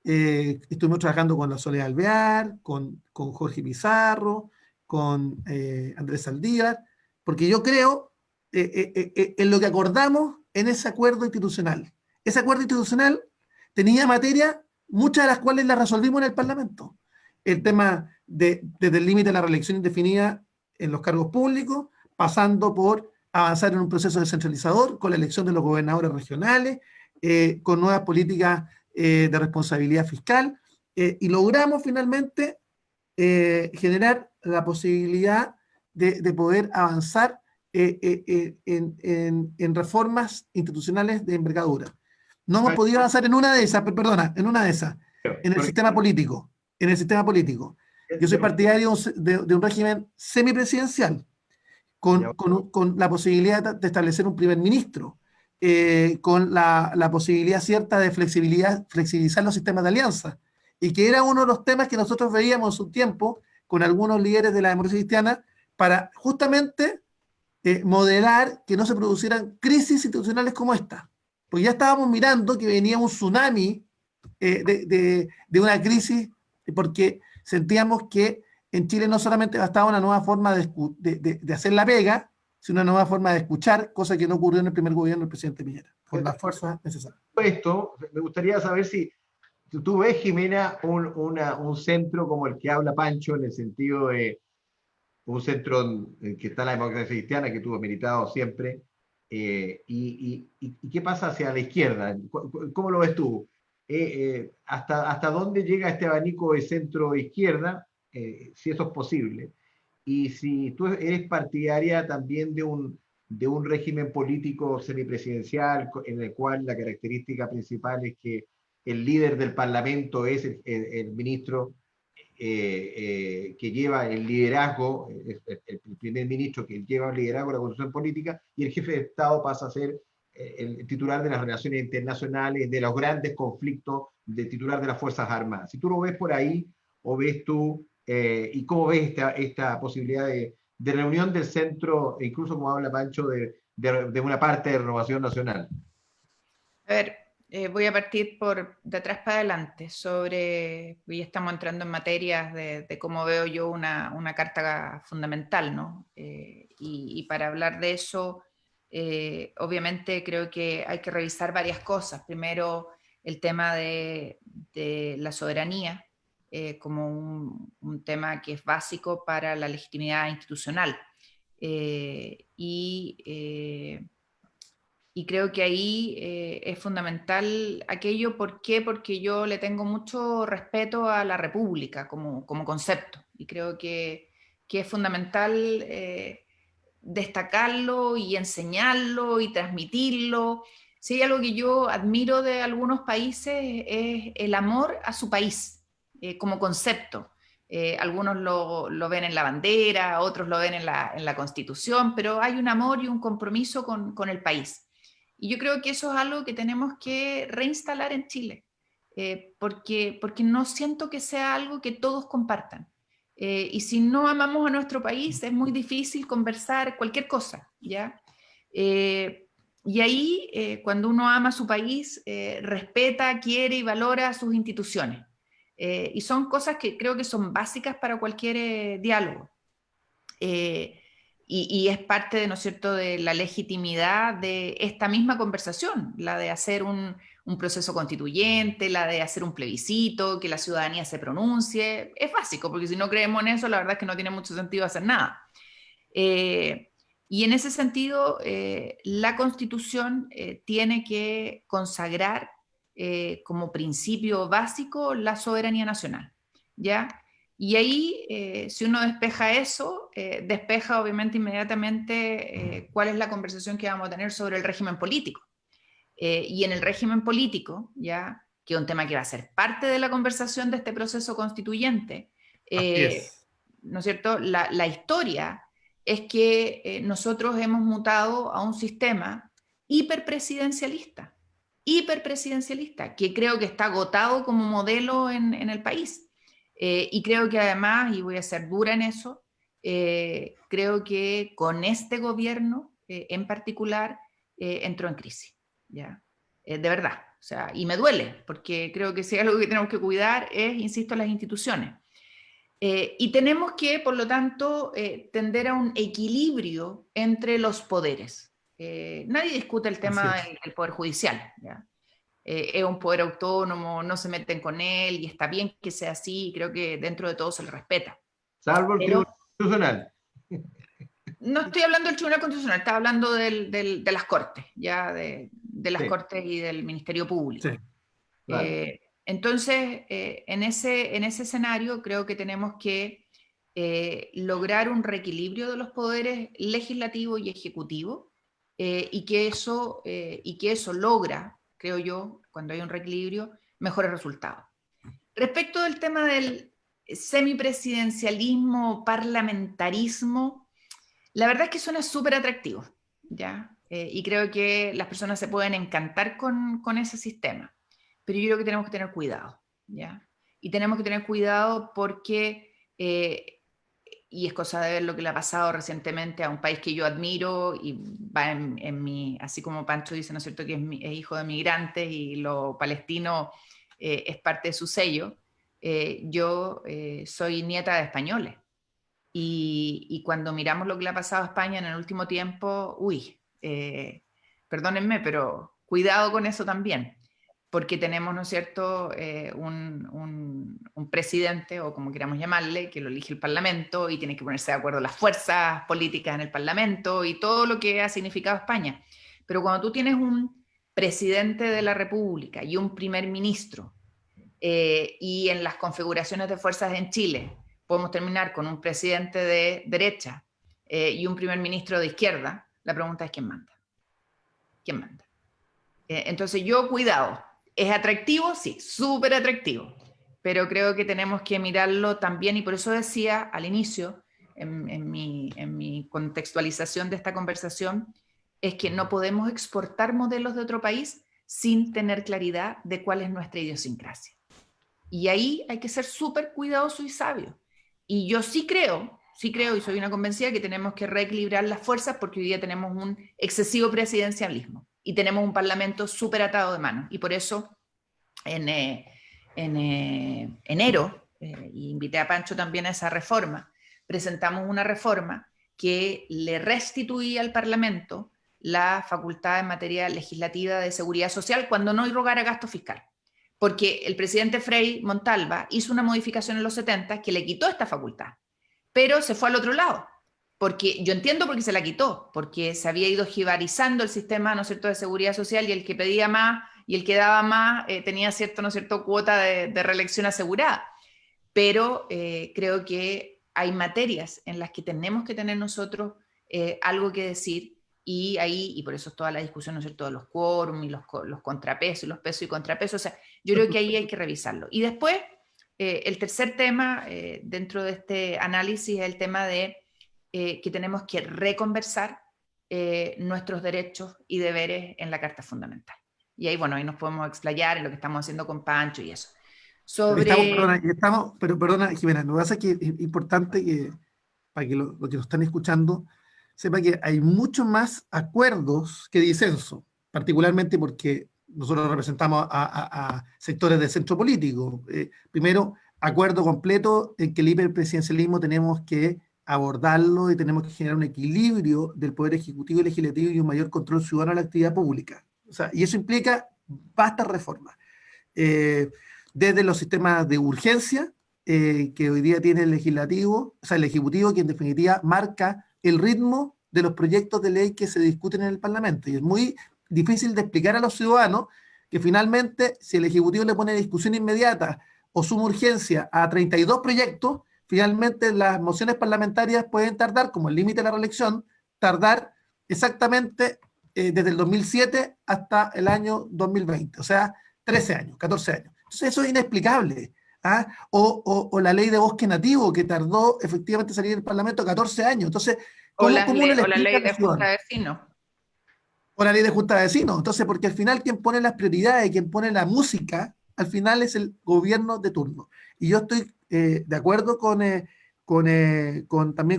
Estuvimos trabajando con la Soledad Alvear, con Jorge Pizarro, con Andrés Saldívar, porque yo creo en lo que acordamos en ese acuerdo institucional. Ese acuerdo institucional tenía materia, muchas de las cuales las resolvimos en el Parlamento. El tema desde el límite de la reelección indefinida en los cargos públicos, pasando por avanzar en un proceso descentralizador con la elección de los gobernadores regionales, con nuevas políticas de responsabilidad fiscal, y logramos finalmente generar la posibilidad de poder avanzar en reformas institucionales de envergadura. No hemos podido avanzar en una de esas, en el sistema político. Yo soy partidario de un régimen semipresidencial, con la posibilidad de establecer un primer ministro, con la posibilidad cierta de flexibilizar los sistemas de alianza, y que era uno de los temas que nosotros veíamos en su tiempo con algunos líderes de la democracia cristiana para justamente modelar que no se producieran crisis institucionales como esta. Porque ya estábamos mirando que venía un tsunami de una crisis, porque sentíamos que en Chile no solamente bastaba una nueva forma de hacer la pega, sino una nueva forma de escuchar, cosa que no ocurrió en el primer gobierno del presidente Piñera, con las fuerzas necesarias. Esto, me gustaría saber si tú ves, Jimena, un centro como el que habla Pancho, en el sentido de un centro que está en la democracia cristiana, que tú has militado siempre, y qué pasa hacia la izquierda. ¿Cómo lo ves tú? ¿Hasta dónde llega este abanico de centro-izquierda, si eso es posible? Y si tú eres partidaria también de un régimen político semipresidencial, en el cual la característica principal es que el líder del Parlamento es el ministro que lleva el liderazgo, el primer ministro que lleva el liderazgo de la construcción política, y el jefe de Estado pasa a ser el titular de las relaciones internacionales, de los grandes conflictos, de titular de las Fuerzas Armadas. Si tú lo ves por ahí, o ves tú, y cómo ves esta posibilidad de reunión del centro, e incluso como habla Pancho, de una parte de Renovación Nacional. A ver, Voy a partir por de atrás para adelante ya estamos entrando en materias de cómo veo yo una carta fundamental, ¿no? Y para hablar de eso, obviamente creo que hay que revisar varias cosas. Primero, el tema de la soberanía, como un tema que es básico para la legitimidad institucional. Y creo que ahí es fundamental aquello. ¿Por qué? Porque yo le tengo mucho respeto a la República como concepto. Y creo que es fundamental destacarlo y enseñarlo y transmitirlo. Si hay algo que yo admiro de algunos países es el amor a su país como concepto. Algunos lo ven en la bandera, otros lo ven en la Constitución, pero hay un amor y un compromiso con el país. Y yo creo que eso es algo que tenemos que reinstalar en Chile, porque no siento que sea algo que todos compartan. Y si no amamos a nuestro país, es muy difícil conversar cualquier cosa, ¿ya? Y ahí, cuando uno ama a su país, respeta, quiere y valora sus instituciones. Y son cosas que creo que son básicas para cualquier diálogo. Y es parte de, ¿no es cierto?, de la legitimidad de esta misma conversación, la de hacer un proceso constituyente, la de hacer un plebiscito, que la ciudadanía se pronuncie. Es básico, porque si no creemos en eso, la verdad es que no tiene mucho sentido hacer nada. Y en ese sentido, la Constitución tiene que consagrar como principio básico la soberanía nacional, ¿ya? Y ahí, si uno despeja eso, despeja obviamente inmediatamente cuál es la conversación que vamos a tener sobre el régimen político. Y en el régimen político, ya, que es un tema que va a ser parte de la conversación de este proceso constituyente, Así es. ¿no es cierto? La historia es que nosotros hemos mutado a un sistema hiperpresidencialista, hiperpresidencialista, que creo que está agotado como modelo en el país. Y creo que además, y voy a ser dura en eso, creo que con este gobierno en particular entró en crisis, ¿ya? De verdad, o sea, y me duele, porque creo que si hay algo que tenemos que cuidar es, insisto, las instituciones. Y tenemos que, por lo tanto, tender a un equilibrio entre los poderes. Nadie discute el Así tema es. del Poder Judicial, ¿ya? Es un poder autónomo, no se meten con él y está bien que sea así, y creo que dentro de todo se le respeta. Salvo el Pero Tribunal Constitucional. no estoy hablando del Tribunal Constitucional, estaba hablando de las Cortes, ya de las Sí, Cortes y del Ministerio Sí. Público. vale. Entonces, en ese escenario creo que tenemos que lograr un reequilibrio de los poderes legislativo y ejecutivo, y que eso logra, creo yo, cuando hay un reequilibrio, mejores resultados. Respecto del tema del semipresidencialismo, parlamentarismo, la verdad es que suena súper atractivo, ¿ya? Y creo que las personas se pueden encantar con ese sistema, pero yo creo que tenemos que tener cuidado, ¿ya? Y tenemos que tener cuidado porque, y es cosa de ver lo que le ha pasado recientemente a un país que yo admiro y va en mi, así como Pancho dice, ¿no es cierto?, que es hijo de migrantes y lo palestino es parte de su sello. Yo soy nieta de españoles. Y cuando miramos lo que le ha pasado a España en el último tiempo, perdónenme, pero cuidado con eso también, porque tenemos, ¿no es cierto?, un presidente, o como queramos llamarle, que lo elige el Parlamento y tiene que ponerse de acuerdo las fuerzas políticas en el Parlamento y todo lo que ha significado España. Pero cuando tú tienes un presidente de la República y un primer ministro, y en las configuraciones de fuerzas en Chile podemos terminar con un presidente de derecha y un primer ministro de izquierda, la pregunta es ¿quién manda? ¿Quién manda? Entonces yo, cuidado, ¿es atractivo? Sí, súper atractivo, pero creo que tenemos que mirarlo también, y por eso decía al inicio, en mi contextualización de esta conversación, es que no podemos exportar modelos de otro país sin tener claridad de cuál es nuestra idiosincrasia. Y ahí hay que ser súper cuidadoso y sabio. Y yo sí creo, y soy una convencida que tenemos que reequilibrar las fuerzas, porque hoy día tenemos un excesivo presidencialismo. y tenemos un Parlamento súper atado de manos. Y por eso en enero, y invité a Pancho también a esa reforma, presentamos una reforma que le restituía al Parlamento la facultad en materia legislativa de seguridad social cuando no irrogara gasto fiscal. Porque el presidente Frei Montalva hizo una modificación en los 70 que le quitó esta facultad, pero se fue al otro lado. Porque yo entiendo por qué se la quitó, porque se había ido jibarizando el sistema, ¿no es cierto?, de seguridad social, y el que pedía más y el que daba más tenía cierto, ¿no es cierto?, cuota de reelección asegurada. Pero creo que hay materias en las que tenemos que tener nosotros algo que decir, y ahí, y por eso es toda la discusión, ¿no es cierto?, de los quórum y los contrapesos, y los pesos y contrapesos. O sea, yo creo que ahí hay que revisarlo. Y después, el tercer tema dentro de este análisis es el tema de que tenemos que reconversar nuestros derechos y deberes en la Carta Fundamental. Y ahí, bueno, ahí nos podemos explayar en lo que estamos haciendo con Pancho y eso. Pero perdona, Jimena, lo que pasa es que es importante que, para que los que nos están escuchando, sepa que hay mucho más acuerdos que disenso, particularmente porque nosotros representamos a sectores del centro político. Primero, acuerdo completo en que el hiperpresidencialismo tenemos que abordarlo y tenemos que generar un equilibrio del poder ejecutivo y legislativo y un mayor control ciudadano a la actividad pública. O sea, y eso implica vastas reformas. Desde los sistemas de urgencia que hoy día tiene el legislativo, o sea, el ejecutivo, que en definitiva marca el ritmo de los proyectos de ley que se discuten en el Parlamento. Y es muy difícil de explicar a los ciudadanos que finalmente, si el ejecutivo le pone discusión inmediata o suma urgencia a 32 proyectos, finalmente las mociones parlamentarias pueden tardar, como el límite de la reelección, tardar exactamente desde el 2007 hasta el año 2020, o sea, 13 años, 14 años. Entonces eso es inexplicable. ¿Ah? O la ley de bosque nativo, que tardó efectivamente salir del Parlamento 14 años. Entonces, ¿cómo uno le o la explica ley a de los junta ciudadanos? de vecinos. O la ley de junta de vecinos. Entonces, porque al final quien pone las prioridades, quien pone la música, al final es el gobierno de turno. Y yo estoy de acuerdo también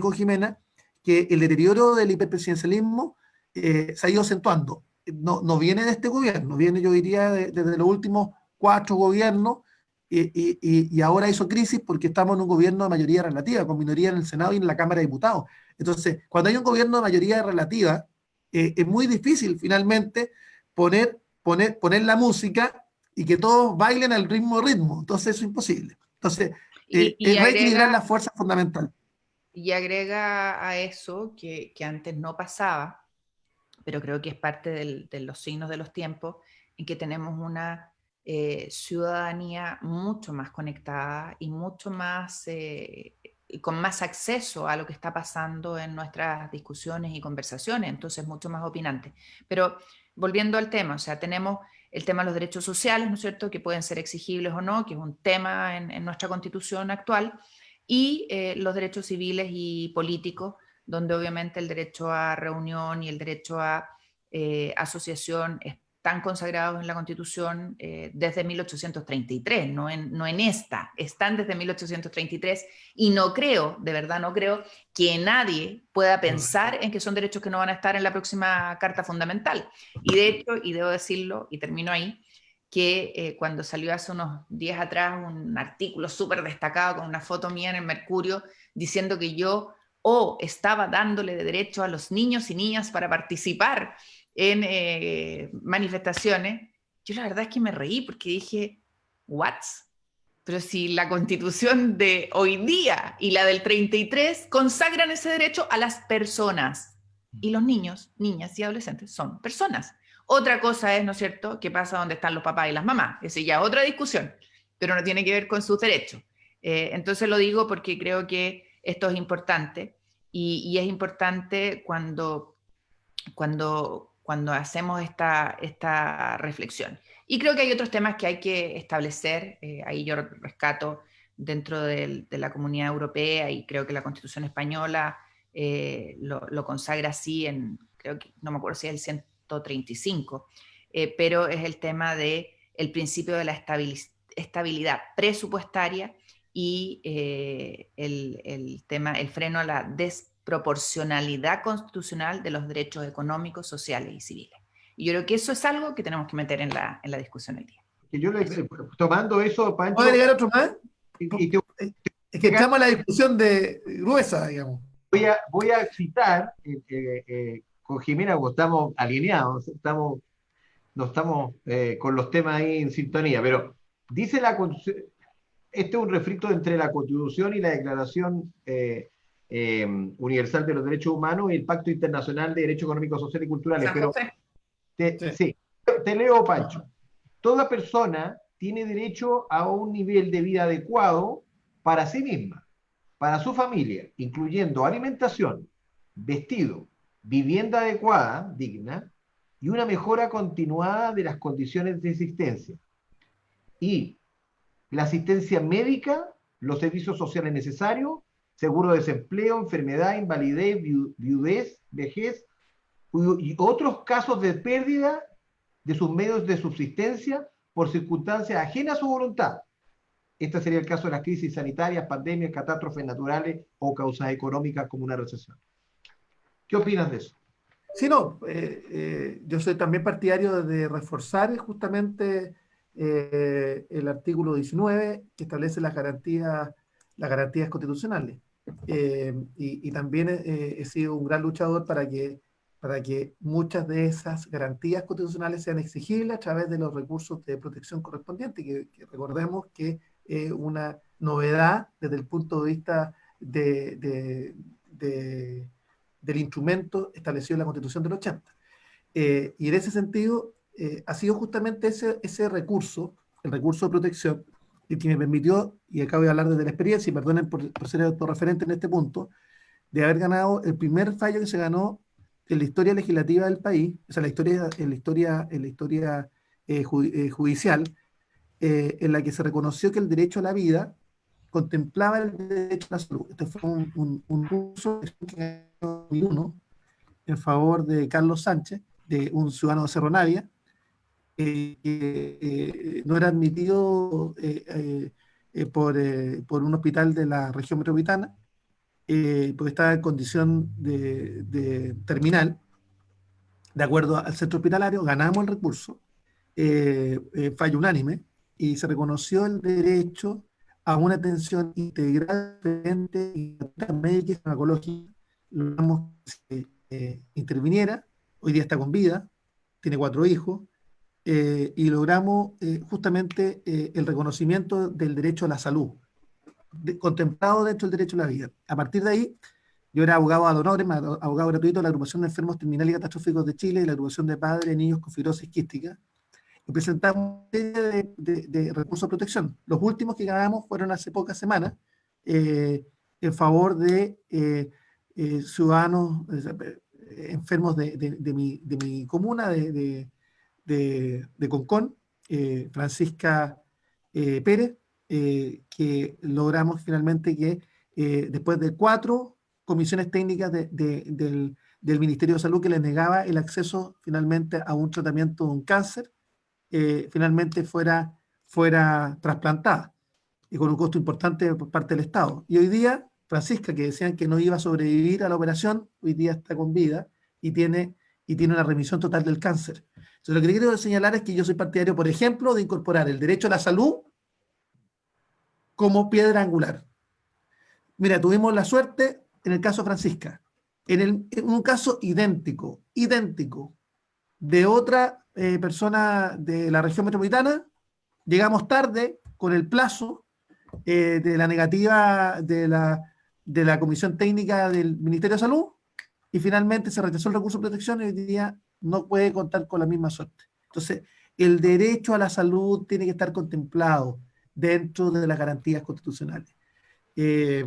con Jimena, que el deterioro del hiperpresidencialismo se ha ido acentuando. No viene de este gobierno, viene, yo diría, desde los últimos 4 gobiernos, y ahora hizo crisis porque estamos en un gobierno de mayoría relativa, con minoría en el Senado y en la Cámara de Diputados. Entonces, cuando hay un gobierno de mayoría relativa, es muy difícil finalmente poner la música y que todos bailen al ritmo. Entonces, eso es imposible. Entonces, Y, y es reequilibrar agrega, las fuerzas fundamentales. y agrega a eso que antes no pasaba, pero creo que es parte de los signos de los tiempos, en que tenemos una ciudadanía mucho más conectada y mucho más, y con más acceso a lo que está pasando en nuestras discusiones y conversaciones, entonces mucho más opinante. Pero volviendo al tema, o sea, tenemos el tema de los derechos sociales, ¿no es cierto?, que pueden ser exigibles o no, que es un tema en nuestra constitución actual, y los derechos civiles y políticos, donde obviamente el derecho a reunión y el derecho a asociación están consagrados en la Constitución desde 1833, no en esta, están desde 1833, y no creo, de verdad no creo, que nadie pueda pensar en que son derechos que no van a estar en la próxima Carta Fundamental. Y de hecho, y debo decirlo, y termino ahí, que cuando salió hace unos días atrás un artículo súper destacado con una foto mía en el Mercurio diciendo que yo estaba dándole de derecho a los niños y niñas para participar en manifestaciones, yo la verdad es que me reí porque dije, ¿what? Pero si la constitución de hoy día y la del 33 consagran ese derecho a las personas, y los niños, niñas y adolescentes son personas. Otra cosa es, ¿no es cierto?, qué pasa donde están los papás y las mamás. Esa ya es otra discusión, pero no tiene que ver con sus derechos. Entonces lo digo porque creo que esto es importante, y es importante cuando hacemos esta reflexión. Y creo que hay otros temas que hay que establecer, ahí yo rescato dentro de la Comunidad Europea, y creo que la Constitución española lo consagra así creo que, no me acuerdo si es el 135, pero es el tema del principio de la estabilidad presupuestaria y el freno a la desproporcionalidad constitucional de los derechos económicos, sociales y civiles. Y yo creo que eso es algo que tenemos que meter en la discusión hoy día. Que yo tomando eso, Pancho, ¿Puedo agregar otro más? y te Es que entramos a la discusión gruesa, digamos. voy a citar con Jimena, porque estamos alineados, no estamos con los temas ahí en sintonía, pero dice la Constitución, este es un refrito entre la Constitución y la Declaración Universal de los Derechos Humanos y el Pacto Internacional de Derechos Económicos, Sociales y Culturales, San pero José. sí, te leo, Pancho. Toda persona tiene derecho a un nivel de vida adecuado para sí misma, para su familia, incluyendo alimentación, vestido, vivienda adecuada, digna, y una mejora continuada de las condiciones de existencia. Y la asistencia médica, los servicios sociales necesarios, seguro de desempleo, enfermedad, invalidez, viudez, vejez, y otros casos de pérdida de sus medios de subsistencia por circunstancias ajenas a su voluntad. Este sería el caso de las crisis sanitarias, pandemias, catástrofes naturales o causas económicas como una recesión. ¿Qué opinas de eso? Sí, no, yo soy también partidario de reforzar justamente el artículo 19 que establece las garantías constitucionales. Y también he sido un gran luchador para que muchas de esas garantías constitucionales sean exigibles a través de los recursos de protección correspondientes, que recordemos que es una novedad desde el punto de vista del instrumento establecido en la Constitución del 80. Y en ese sentido, ha sido justamente ese recurso, el recurso de protección, el que me permitió, y acabo de hablar desde la experiencia, y perdonen por ser autorreferente en este punto, de haber ganado el primer fallo que se ganó en la historia legislativa del país, o sea, en la historia judicial, en la que se reconoció que el derecho a la vida contemplaba el derecho a la salud. Este fue un curso que ganó en 2001 en favor de Carlos Sánchez, de un ciudadano de Cerro Navia, que no era admitido por un hospital de la región metropolitana, porque estaba en condición de terminal, de acuerdo al centro hospitalario. Ganamos el recurso, fallo unánime, y se reconoció el derecho a una atención integral, y médica y farmacológica. Logramos que interviniera, hoy día está con vida, tiene 4 hijos, y logramos justamente el reconocimiento del derecho a la salud, contemplado dentro del derecho a la vida. A partir de ahí, yo era abogado ad honorem, abogado gratuito de la Agrupación de Enfermos Terminales y Catastróficos de Chile y la Agrupación de Padres de Niños con Fibrosis Quística, y presentamos una serie de recursos de protección. Los últimos que ganamos fueron hace pocas semanas, en favor de ciudadanos enfermos de mi comuna, de Concón, Francisca Pérez, que logramos finalmente que después de 4 comisiones técnicas del Ministerio de Salud que les negaba el acceso finalmente a un tratamiento de un cáncer, finalmente fuera trasplantada, y con un costo importante por parte del Estado. Y hoy día, Francisca, que decían que no iba a sobrevivir a la operación, hoy día está con vida y tiene una remisión total del cáncer. Entonces, lo que quiero señalar es que yo soy partidario, por ejemplo, de incorporar el derecho a la salud como piedra angular. Mira, tuvimos la suerte en el caso Francisca, en un caso idéntico, de otra persona de la región metropolitana. Llegamos tarde con el plazo de la negativa de la Comisión Técnica del Ministerio de Salud, y finalmente se rechazó el recurso de protección y hoy día no puede contar con la misma suerte. Entonces, el derecho a la salud tiene que estar contemplado dentro de las garantías constitucionales. Y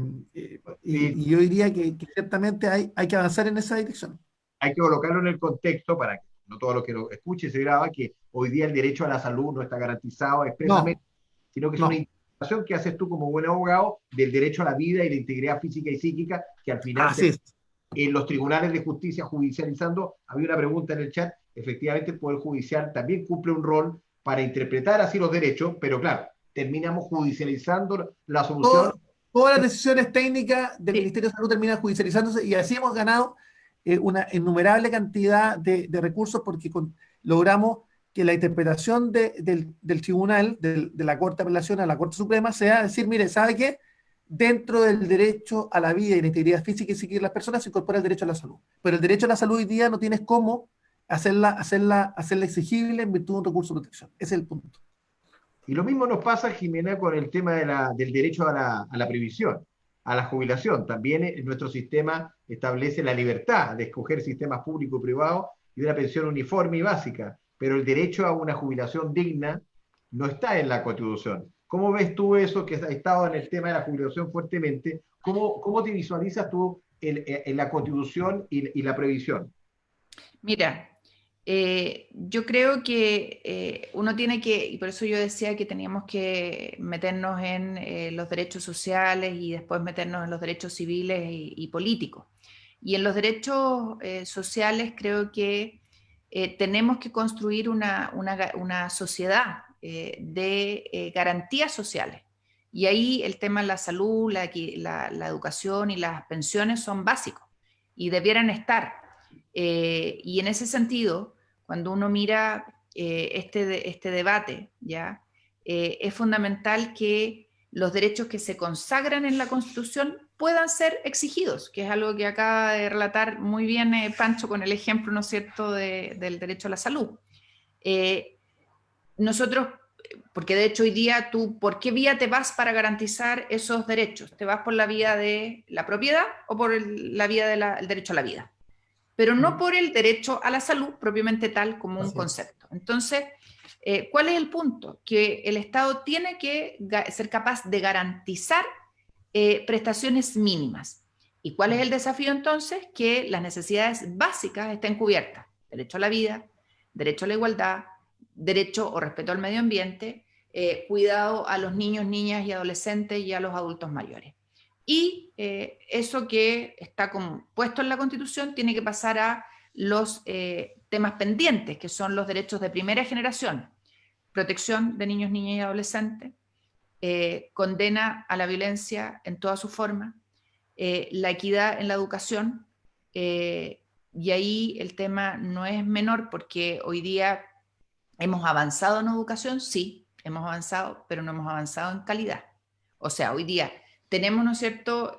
yo diría que ciertamente hay que avanzar en esa dirección. Hay que colocarlo en el contexto para que no todo lo que lo escuche se graba, que hoy día el derecho a la salud no está garantizado expresamente, sino que es una interpretación que haces tú como buen abogado del derecho a la vida y la integridad física y psíquica, que al final en los tribunales de justicia judicializando. Había una pregunta en el chat, efectivamente el Poder Judicial también cumple un rol para interpretar así los derechos, pero claro, terminamos judicializando la solución. Todas las decisiones técnicas del Ministerio de Salud terminan judicializándose, y así hemos ganado una innumerable cantidad de recursos, porque logramos que la interpretación del tribunal, de la Corte de Apelación a la Corte Suprema, sea decir, mire, ¿sabe qué? Dentro del derecho a la vida y la integridad física y psíquica de las personas se incorpora el derecho a la salud. Pero el derecho a la salud hoy día no tienes cómo hacerla exigible en virtud de un recurso de protección. Ese es el punto. Y lo mismo nos pasa, Jimena, con el tema del derecho a la previsión, a la jubilación. También nuestro sistema establece la libertad de escoger sistemas públicos y privados y una pensión uniforme y básica, pero el derecho a una jubilación digna no está en la Constitución. ¿Cómo ves tú eso, que has estado en el tema de la jubilación fuertemente? ¿Cómo te visualizas tú en la Constitución y la previsión? Mira, yo creo que uno tiene que, y por eso yo decía que teníamos que meternos en los derechos sociales y después meternos en los derechos civiles y políticos. Y en los derechos sociales creo que tenemos que construir una sociedad de garantías sociales. Y ahí el tema de la salud, la educación y las pensiones son básicos y debieran estar. Y en ese sentido, cuando uno mira este debate, ¿ya? Es fundamental que los derechos que se consagran en la Constitución puedan ser exigidos, que es algo que acaba de relatar muy bien Pancho con el ejemplo, ¿no es cierto?, del derecho a la salud. Nosotros, porque de hecho hoy día tú, ¿por qué vía te vas para garantizar esos derechos? ¿Te vas por la vía de la propiedad o por la vía del derecho a la vida? Pero no por el derecho a la salud propiamente tal como un concepto. Entonces, ¿cuál es el punto? Que el Estado tiene que ser capaz de garantizar prestaciones mínimas. ¿Y cuál es el desafío entonces? Que las necesidades básicas estén cubiertas. Derecho a la vida, derecho a la igualdad, derecho o respeto al medio ambiente, cuidado a los niños, niñas y adolescentes y a los adultos mayores. Y eso que está puesto en la Constitución tiene que pasar a los temas pendientes, que son los derechos de primera generación, protección de niños, niñas y adolescentes, condena a la violencia en toda su forma, la equidad en la educación, y ahí el tema no es menor porque hoy día hemos avanzado en educación, sí, hemos avanzado, pero no hemos avanzado en calidad. O sea, hoy día tenemos, ¿no es cierto?,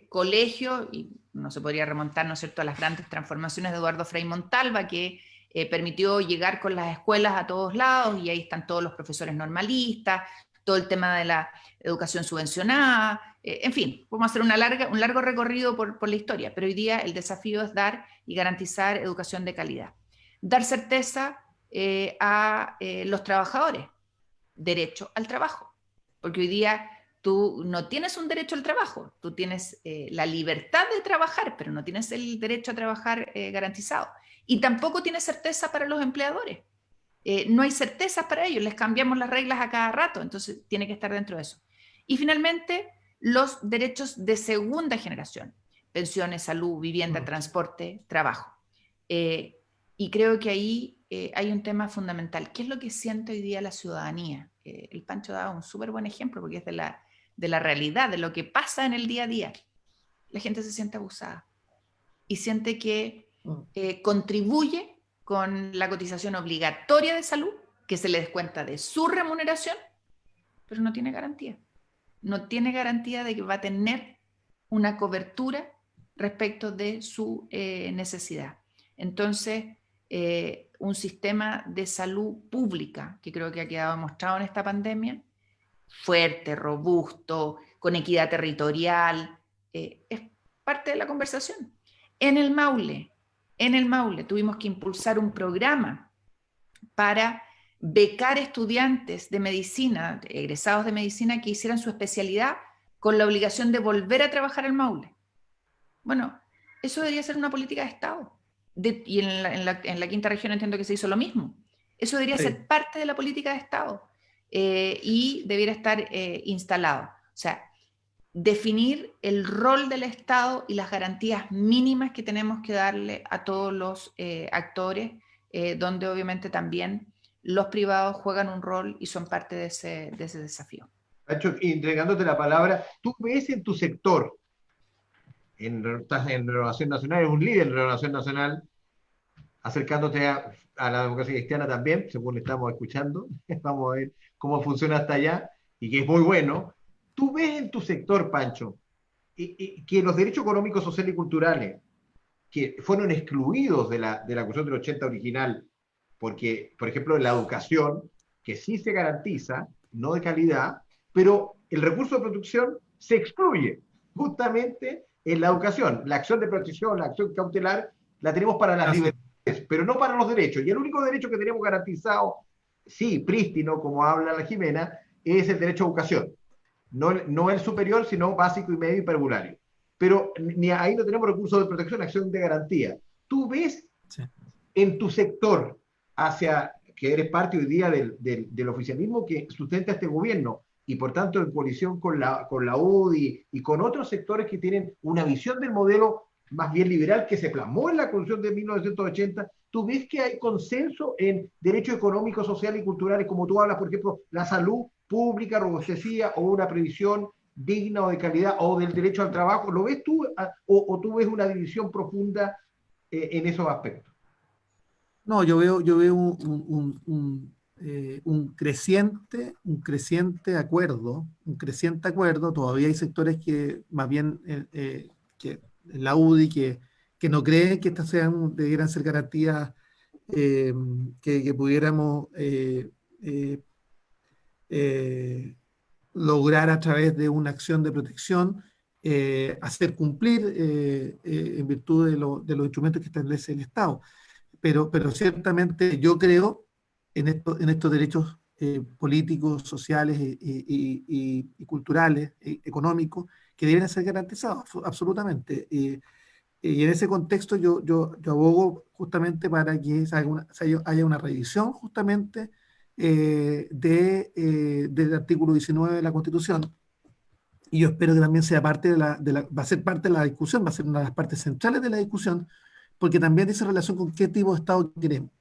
colegios, y no se podría remontar, ¿no es cierto?, a las grandes transformaciones de Eduardo Frei Montalva, que permitió llegar con las escuelas a todos lados, y ahí están todos los profesores normalistas, todo el tema de la educación subvencionada, en fin, podemos hacer un largo recorrido por la historia, pero hoy día el desafío es dar y garantizar educación de calidad. Dar certeza a los trabajadores, derecho al trabajo, porque hoy día tú no tienes un derecho al trabajo, tú tienes la libertad de trabajar, pero no tienes el derecho a trabajar garantizado. Y tampoco tienes certeza para los empleadores. No hay certezas para ellos, les cambiamos las reglas a cada rato, entonces tiene que estar dentro de eso. Y finalmente, los derechos de segunda generación, pensiones, salud, vivienda, transporte, trabajo. Y creo que ahí hay un tema fundamental. ¿Qué es lo que siente hoy día la ciudadanía? El Pancho daba un súper buen ejemplo porque es de la realidad, de lo que pasa en el día a día. La gente se siente abusada y siente que contribuye con la cotización obligatoria de salud, que se le descuenta de su remuneración, pero no tiene garantía. No tiene garantía de que va a tener una cobertura respecto de su necesidad. Entonces, un sistema de salud pública, que creo que ha quedado demostrado en esta pandemia, fuerte, robusto, con equidad territorial, es parte de la conversación. En el Maule tuvimos que impulsar un programa para becar estudiantes de medicina, egresados de medicina, que hicieran su especialidad con la obligación de volver a trabajar al Maule. Bueno, eso debería ser una política de Estado. Y en la quinta región entiendo que se hizo lo mismo. Eso debería ser parte de la política de Estado y debiera estar instalado. O sea, definir el rol del Estado y las garantías mínimas que tenemos que darle a todos los actores, donde obviamente también los privados juegan un rol y son parte de ese desafío. Nacho, entregándote la palabra, ¿tú ves en tu sector, estás en Renovación Nacional, eres un líder en Renovación Nacional, acercándote a la democracia cristiana también, según le estamos escuchando. Vamos a ver cómo funciona hasta allá, y que es muy bueno. Tú ves en tu sector, Pancho, que los derechos económicos, sociales y culturales, que fueron excluidos de la Constitución del 80 original, porque, por ejemplo, la educación, que sí se garantiza, no de calidad, pero el recurso de protección se excluye justamente en la educación. La acción de protección, la acción cautelar, la tenemos para las Así. libertades, pero no para los derechos. Y el único derecho que tenemos garantizado, sí, prístino, como habla la Jimena, es el derecho a educación. No, no el superior, sino básico y medio y parvulario. Pero ni ahí no tenemos recursos de protección, acción de garantía. Tú ves Sí. en tu sector, hacia que eres parte hoy día del oficialismo que sustenta este gobierno, y por tanto en coalición con la UDI y con otros sectores que tienen una visión del modelo más bien liberal que se plasmó en la Constitución de 1980, tú ves que hay consenso en derechos económicos, sociales y culturales, como tú hablas, por ejemplo, la salud pública, robustecida, o una previsión digna o de calidad, o del derecho al trabajo. ¿Lo ves tú, o tú ves una división profunda en esos aspectos? No, yo veo un creciente acuerdo. Todavía hay sectores que, más bien, que en la UDI, que no creen que estas debieran ser garantías eh, que pudiéramos eh, eh, lograr a través de una acción de protección, hacer cumplir en virtud de los instrumentos que establece el Estado. Pero ciertamente yo creo en estos derechos políticos, sociales y culturales, económicos, que deben ser garantizados, absolutamente. Y en ese contexto yo abogo justamente para que haya una revisión justamente del artículo 19 de la Constitución. Y yo espero que también sea parte va a ser parte de la discusión, va a ser una de las partes centrales de la discusión, porque también dice relación con qué tipo de Estado queremos.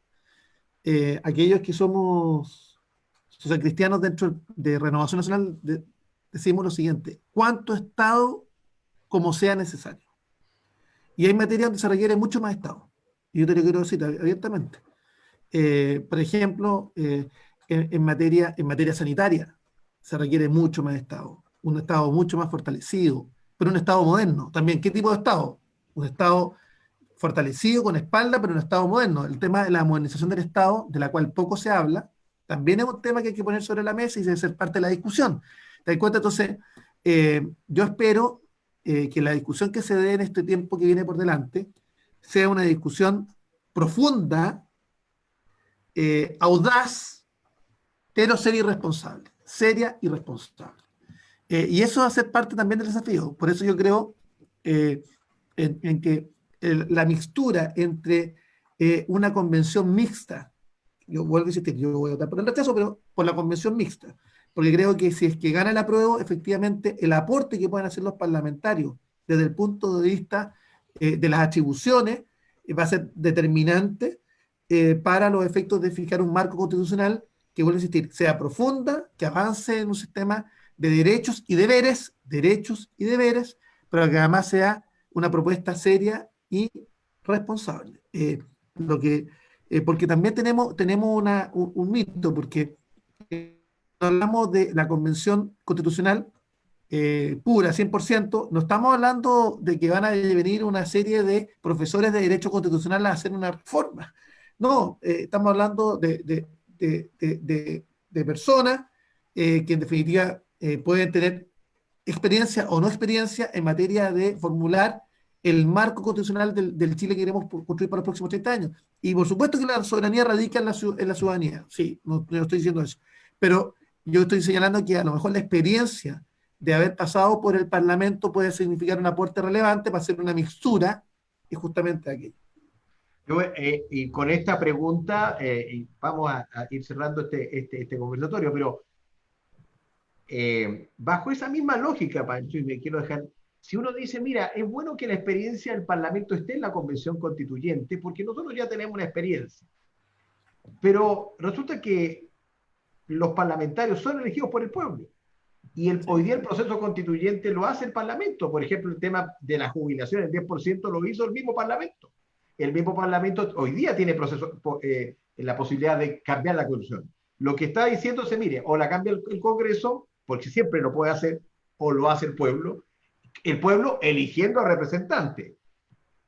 Aquellos que somos cristianos dentro de Renovación Nacional decimos lo siguiente: ¿cuánto Estado como sea necesario? Y hay materias donde se requiere mucho más Estado. Y yo te lo quiero decir abiertamente. Por ejemplo, en materia sanitaria se requiere mucho más Estado, un Estado mucho más fortalecido, pero un Estado moderno. También, ¿qué tipo de Estado? Un Estado fortalecido, con espalda, pero un Estado moderno. El tema de la modernización del Estado, de la cual poco se habla, también es un tema que hay que poner sobre la mesa y debe ser parte de la discusión. ¿Te das cuenta? Entonces, yo espero que la discusión que se dé en este tiempo que viene por delante sea una discusión profunda, audaz, pero seria y responsable. Seria y responsable. Y eso va a ser parte también del desafío. Por eso yo creo en que la mixtura entre una convención mixta, yo vuelvo a insistir, yo voy a votar por el rechazo, pero por la convención mixta, porque creo que si es que gana el apruebo, efectivamente el aporte que pueden hacer los parlamentarios desde el punto de vista de las atribuciones va a ser determinante para los efectos de fijar un marco constitucional que, vuelvo a insistir, sea profunda, que avance en un sistema de derechos y deberes, pero que además sea una propuesta seria y responsable. Porque también tenemos un mito, porque hablamos de la Convención Constitucional pura, 100%, no estamos hablando de que van a venir una serie de profesores de Derecho Constitucional a hacer una reforma. No, estamos hablando de personas que en definitiva pueden tener experiencia o no experiencia en materia de formular el marco constitucional del Chile que queremos construir para los próximos 30 años. Y por supuesto que la soberanía radica en la ciudadanía, sí, no estoy diciendo eso, pero yo estoy señalando que a lo mejor la experiencia de haber pasado por el Parlamento puede significar un aporte relevante para hacer una mixtura y justamente aquello. Y con esta pregunta vamos a ir cerrando este conversatorio, pero bajo esa misma lógica, Pancho, y me quiero dejar, si uno dice, mira, es bueno que la experiencia del Parlamento esté en la Convención Constituyente, porque nosotros ya tenemos una experiencia, pero resulta que los parlamentarios son elegidos por el pueblo, y hoy día el proceso constituyente lo hace el Parlamento. Por ejemplo, el tema de la jubilación, el 10% lo hizo el mismo Parlamento. el mismo Parlamento hoy día tiene la posibilidad de cambiar la Constitución. Lo que está diciéndose, mire, o la cambia el Congreso, porque siempre lo puede hacer, o lo hace el pueblo eligiendo a representantes.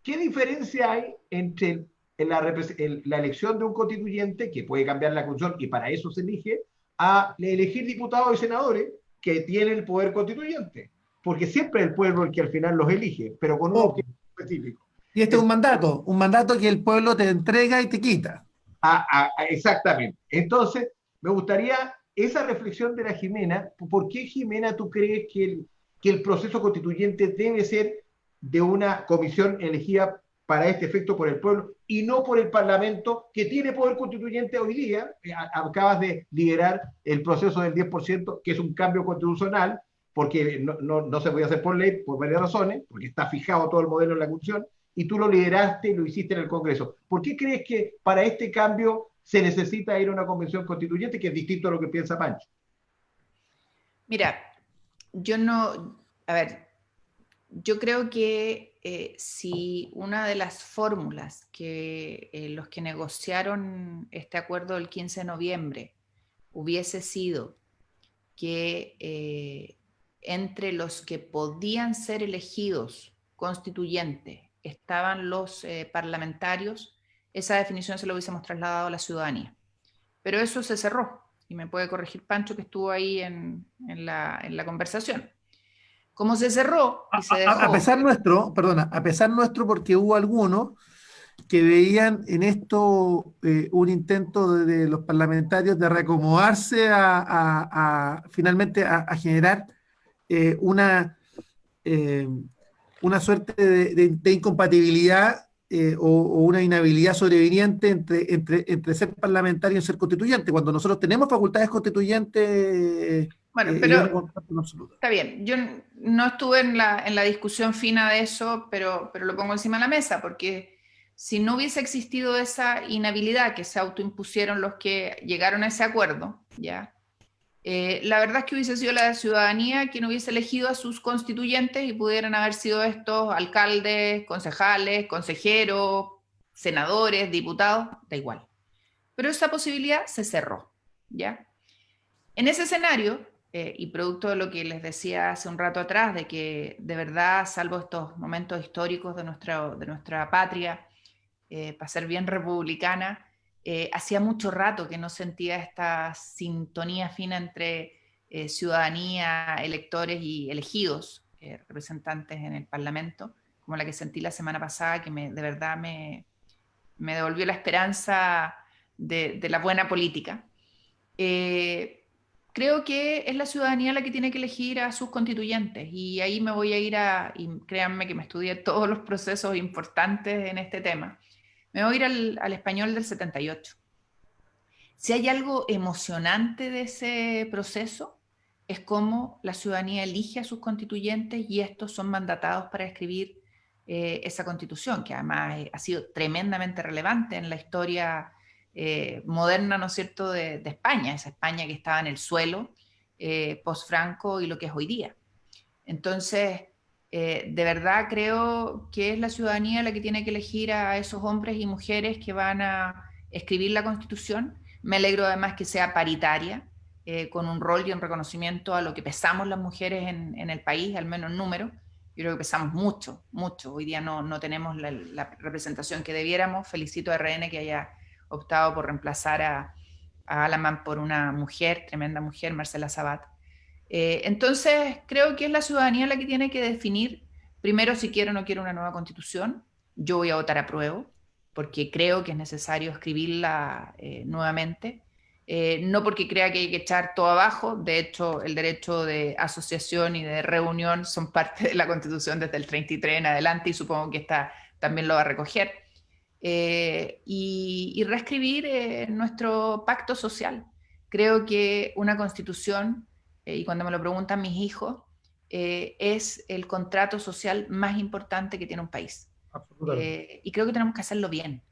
¿Qué diferencia hay entre la elección de un constituyente, que puede cambiar la Constitución y para eso se elige, a elegir diputados y senadores que tienen el poder constituyente? Porque siempre es el pueblo el que al final los elige, pero con un objetivo específico. Y este es un mandato que el pueblo te entrega y te quita. Exactamente. Entonces, me gustaría esa reflexión de la Jimena. ¿Por qué, Jimena, tú crees que el proceso constituyente debe ser de una comisión elegida para este efecto por el pueblo y no por el Parlamento, que tiene poder constituyente hoy día? Acabas de liderar el proceso del 10%, que es un cambio constitucional, porque no se puede hacer por ley, por varias razones, porque está fijado todo el modelo en la Constitución, y tú lo lideraste y lo hiciste en el Congreso. ¿Por qué crees que para este cambio se necesita ir a una convención constituyente, que es distinto a lo que piensa Pancho? Mira, yo creo que si una de las fórmulas que los que negociaron este acuerdo del 15 de noviembre hubiese sido que entre los que podían ser elegidos constituyentes estaban los parlamentarios, esa definición se lo hubiésemos trasladado a la ciudadanía. Pero eso se cerró, y me puede corregir Pancho, que estuvo ahí en la conversación. Como se cerró y se dejó... A pesar nuestro, porque hubo algunos que veían en esto un intento de los parlamentarios de reacomodarse finalmente a generar una suerte de incompatibilidad o una inhabilidad sobreviniente entre ser parlamentario y ser constituyente, cuando nosotros tenemos facultades constituyentes. Bueno, pero está bien, yo no estuve en la discusión fina de eso, pero lo pongo encima de la mesa, porque si no hubiese existido esa inhabilidad que se autoimpusieron los que llegaron a ese acuerdo, ¿ya? La verdad es que hubiese sido la ciudadanía quien hubiese elegido a sus constituyentes, y pudieran haber sido estos alcaldes, concejales, consejeros, senadores, diputados, da igual. Pero esa posibilidad se cerró, ¿ya? En ese escenario, y producto de lo que les decía hace un rato atrás, de que de verdad, salvo estos momentos históricos de nuestra patria, para ser bien republicana, hacía mucho rato que no sentía esta sintonía fina entre ciudadanía, electores y elegidos, representantes en el Parlamento, como la que sentí la semana pasada, que de verdad me devolvió la esperanza de la buena política. Creo que es la ciudadanía la que tiene que elegir a sus constituyentes, y ahí me voy a ir y créanme que me estudié todos los procesos importantes en este tema. Me voy a ir al español del 78. Si hay algo emocionante de ese proceso, es cómo la ciudadanía elige a sus constituyentes y estos son mandatados para escribir esa constitución, que además ha sido tremendamente relevante en la historia moderna, ¿no es cierto?, de España, esa España que estaba en el suelo post-Franco y lo que es hoy día. Entonces, de verdad creo que es la ciudadanía la que tiene que elegir a esos hombres y mujeres que van a escribir la Constitución. Me alegro además que sea paritaria, con un rol y un reconocimiento a lo que pesamos las mujeres en el país, al menos en número. Yo creo que pesamos mucho, mucho. Hoy día no tenemos la representación que debiéramos. Felicito a RN que haya optado por reemplazar a Alamán por una mujer, tremenda mujer, Marcela Sabat. Entonces, creo que es la ciudadanía la que tiene que definir primero si quiere o no quiere una nueva constitución. Yo voy a votar a prueba, porque creo que es necesario escribirla nuevamente. No porque crea que hay que echar todo abajo. De hecho, el derecho de asociación y de reunión son parte de la Constitución desde el 33 en adelante, y supongo que esta también lo va a recoger. Y reescribir nuestro pacto social. Creo que una constitución, y cuando me lo preguntan mis hijos, es el contrato social más importante que tiene un país. Y creo que tenemos que hacerlo bien,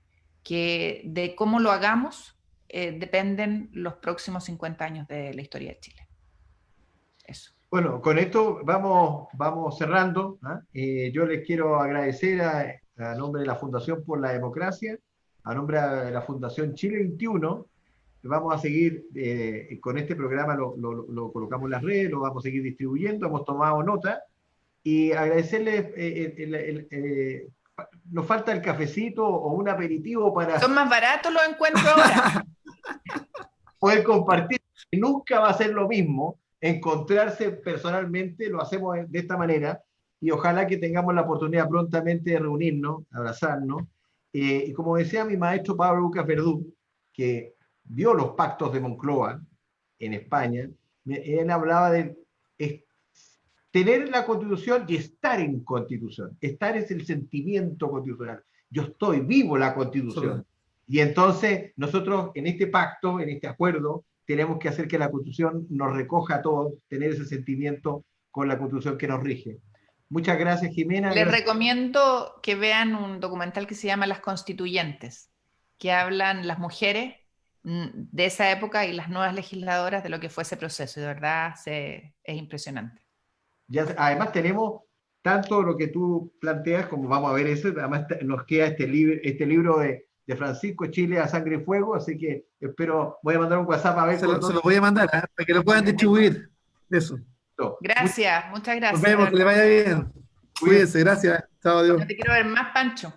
que de cómo lo hagamos dependen los próximos 50 años de la historia de Chile. Eso. Bueno, con esto vamos cerrando. Yo les quiero agradecer a a nombre de la Fundación por la Democracia, a nombre de la Fundación Chile 21, vamos a seguir con este programa, lo colocamos en las redes, lo vamos a seguir distribuyendo, hemos tomado nota, y agradecerles, nos falta el cafecito o un aperitivo para Son más baratos los encuentros ahora. poder compartir. Nunca va a ser lo mismo encontrarse personalmente, lo hacemos de esta manera, y ojalá que tengamos la oportunidad prontamente de reunirnos, abrazarnos. Y como decía mi maestro Pablo Lucas Verdú, que vio los pactos de Moncloa en España, él hablaba de tener la Constitución y estar en Constitución. Estar es el sentimiento constitucional. Yo estoy vivo la Constitución. Y entonces nosotros en este pacto, en este acuerdo, tenemos que hacer que la Constitución nos recoja a todos, tener ese sentimiento con la Constitución que nos rige. Muchas gracias, Jimena. Les Gracias. recomiendo que vean un documental que se llama Las Constituyentes, que hablan las mujeres de esa época y las nuevas legisladoras de lo que fue ese proceso. Y de verdad es impresionante. Ya, además tenemos tanto lo que tú planteas, como vamos a ver eso, además nos queda este libro de Francisco Chile a Sangre y Fuego, así que espero, voy a mandar un WhatsApp a ver. Se lo voy a mandar, para que lo puedan distribuir. Eso. Gracias, muchas gracias. Nos vemos, que le vaya bien. Cuídense, gracias. Chao, adiós. No te quiero ver más, Pancho.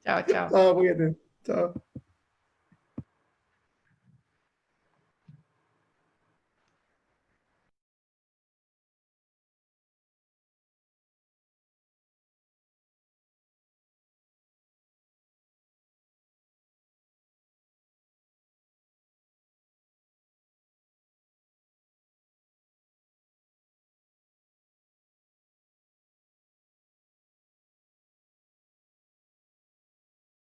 Chao, chao. Chao, cuídate. Chao.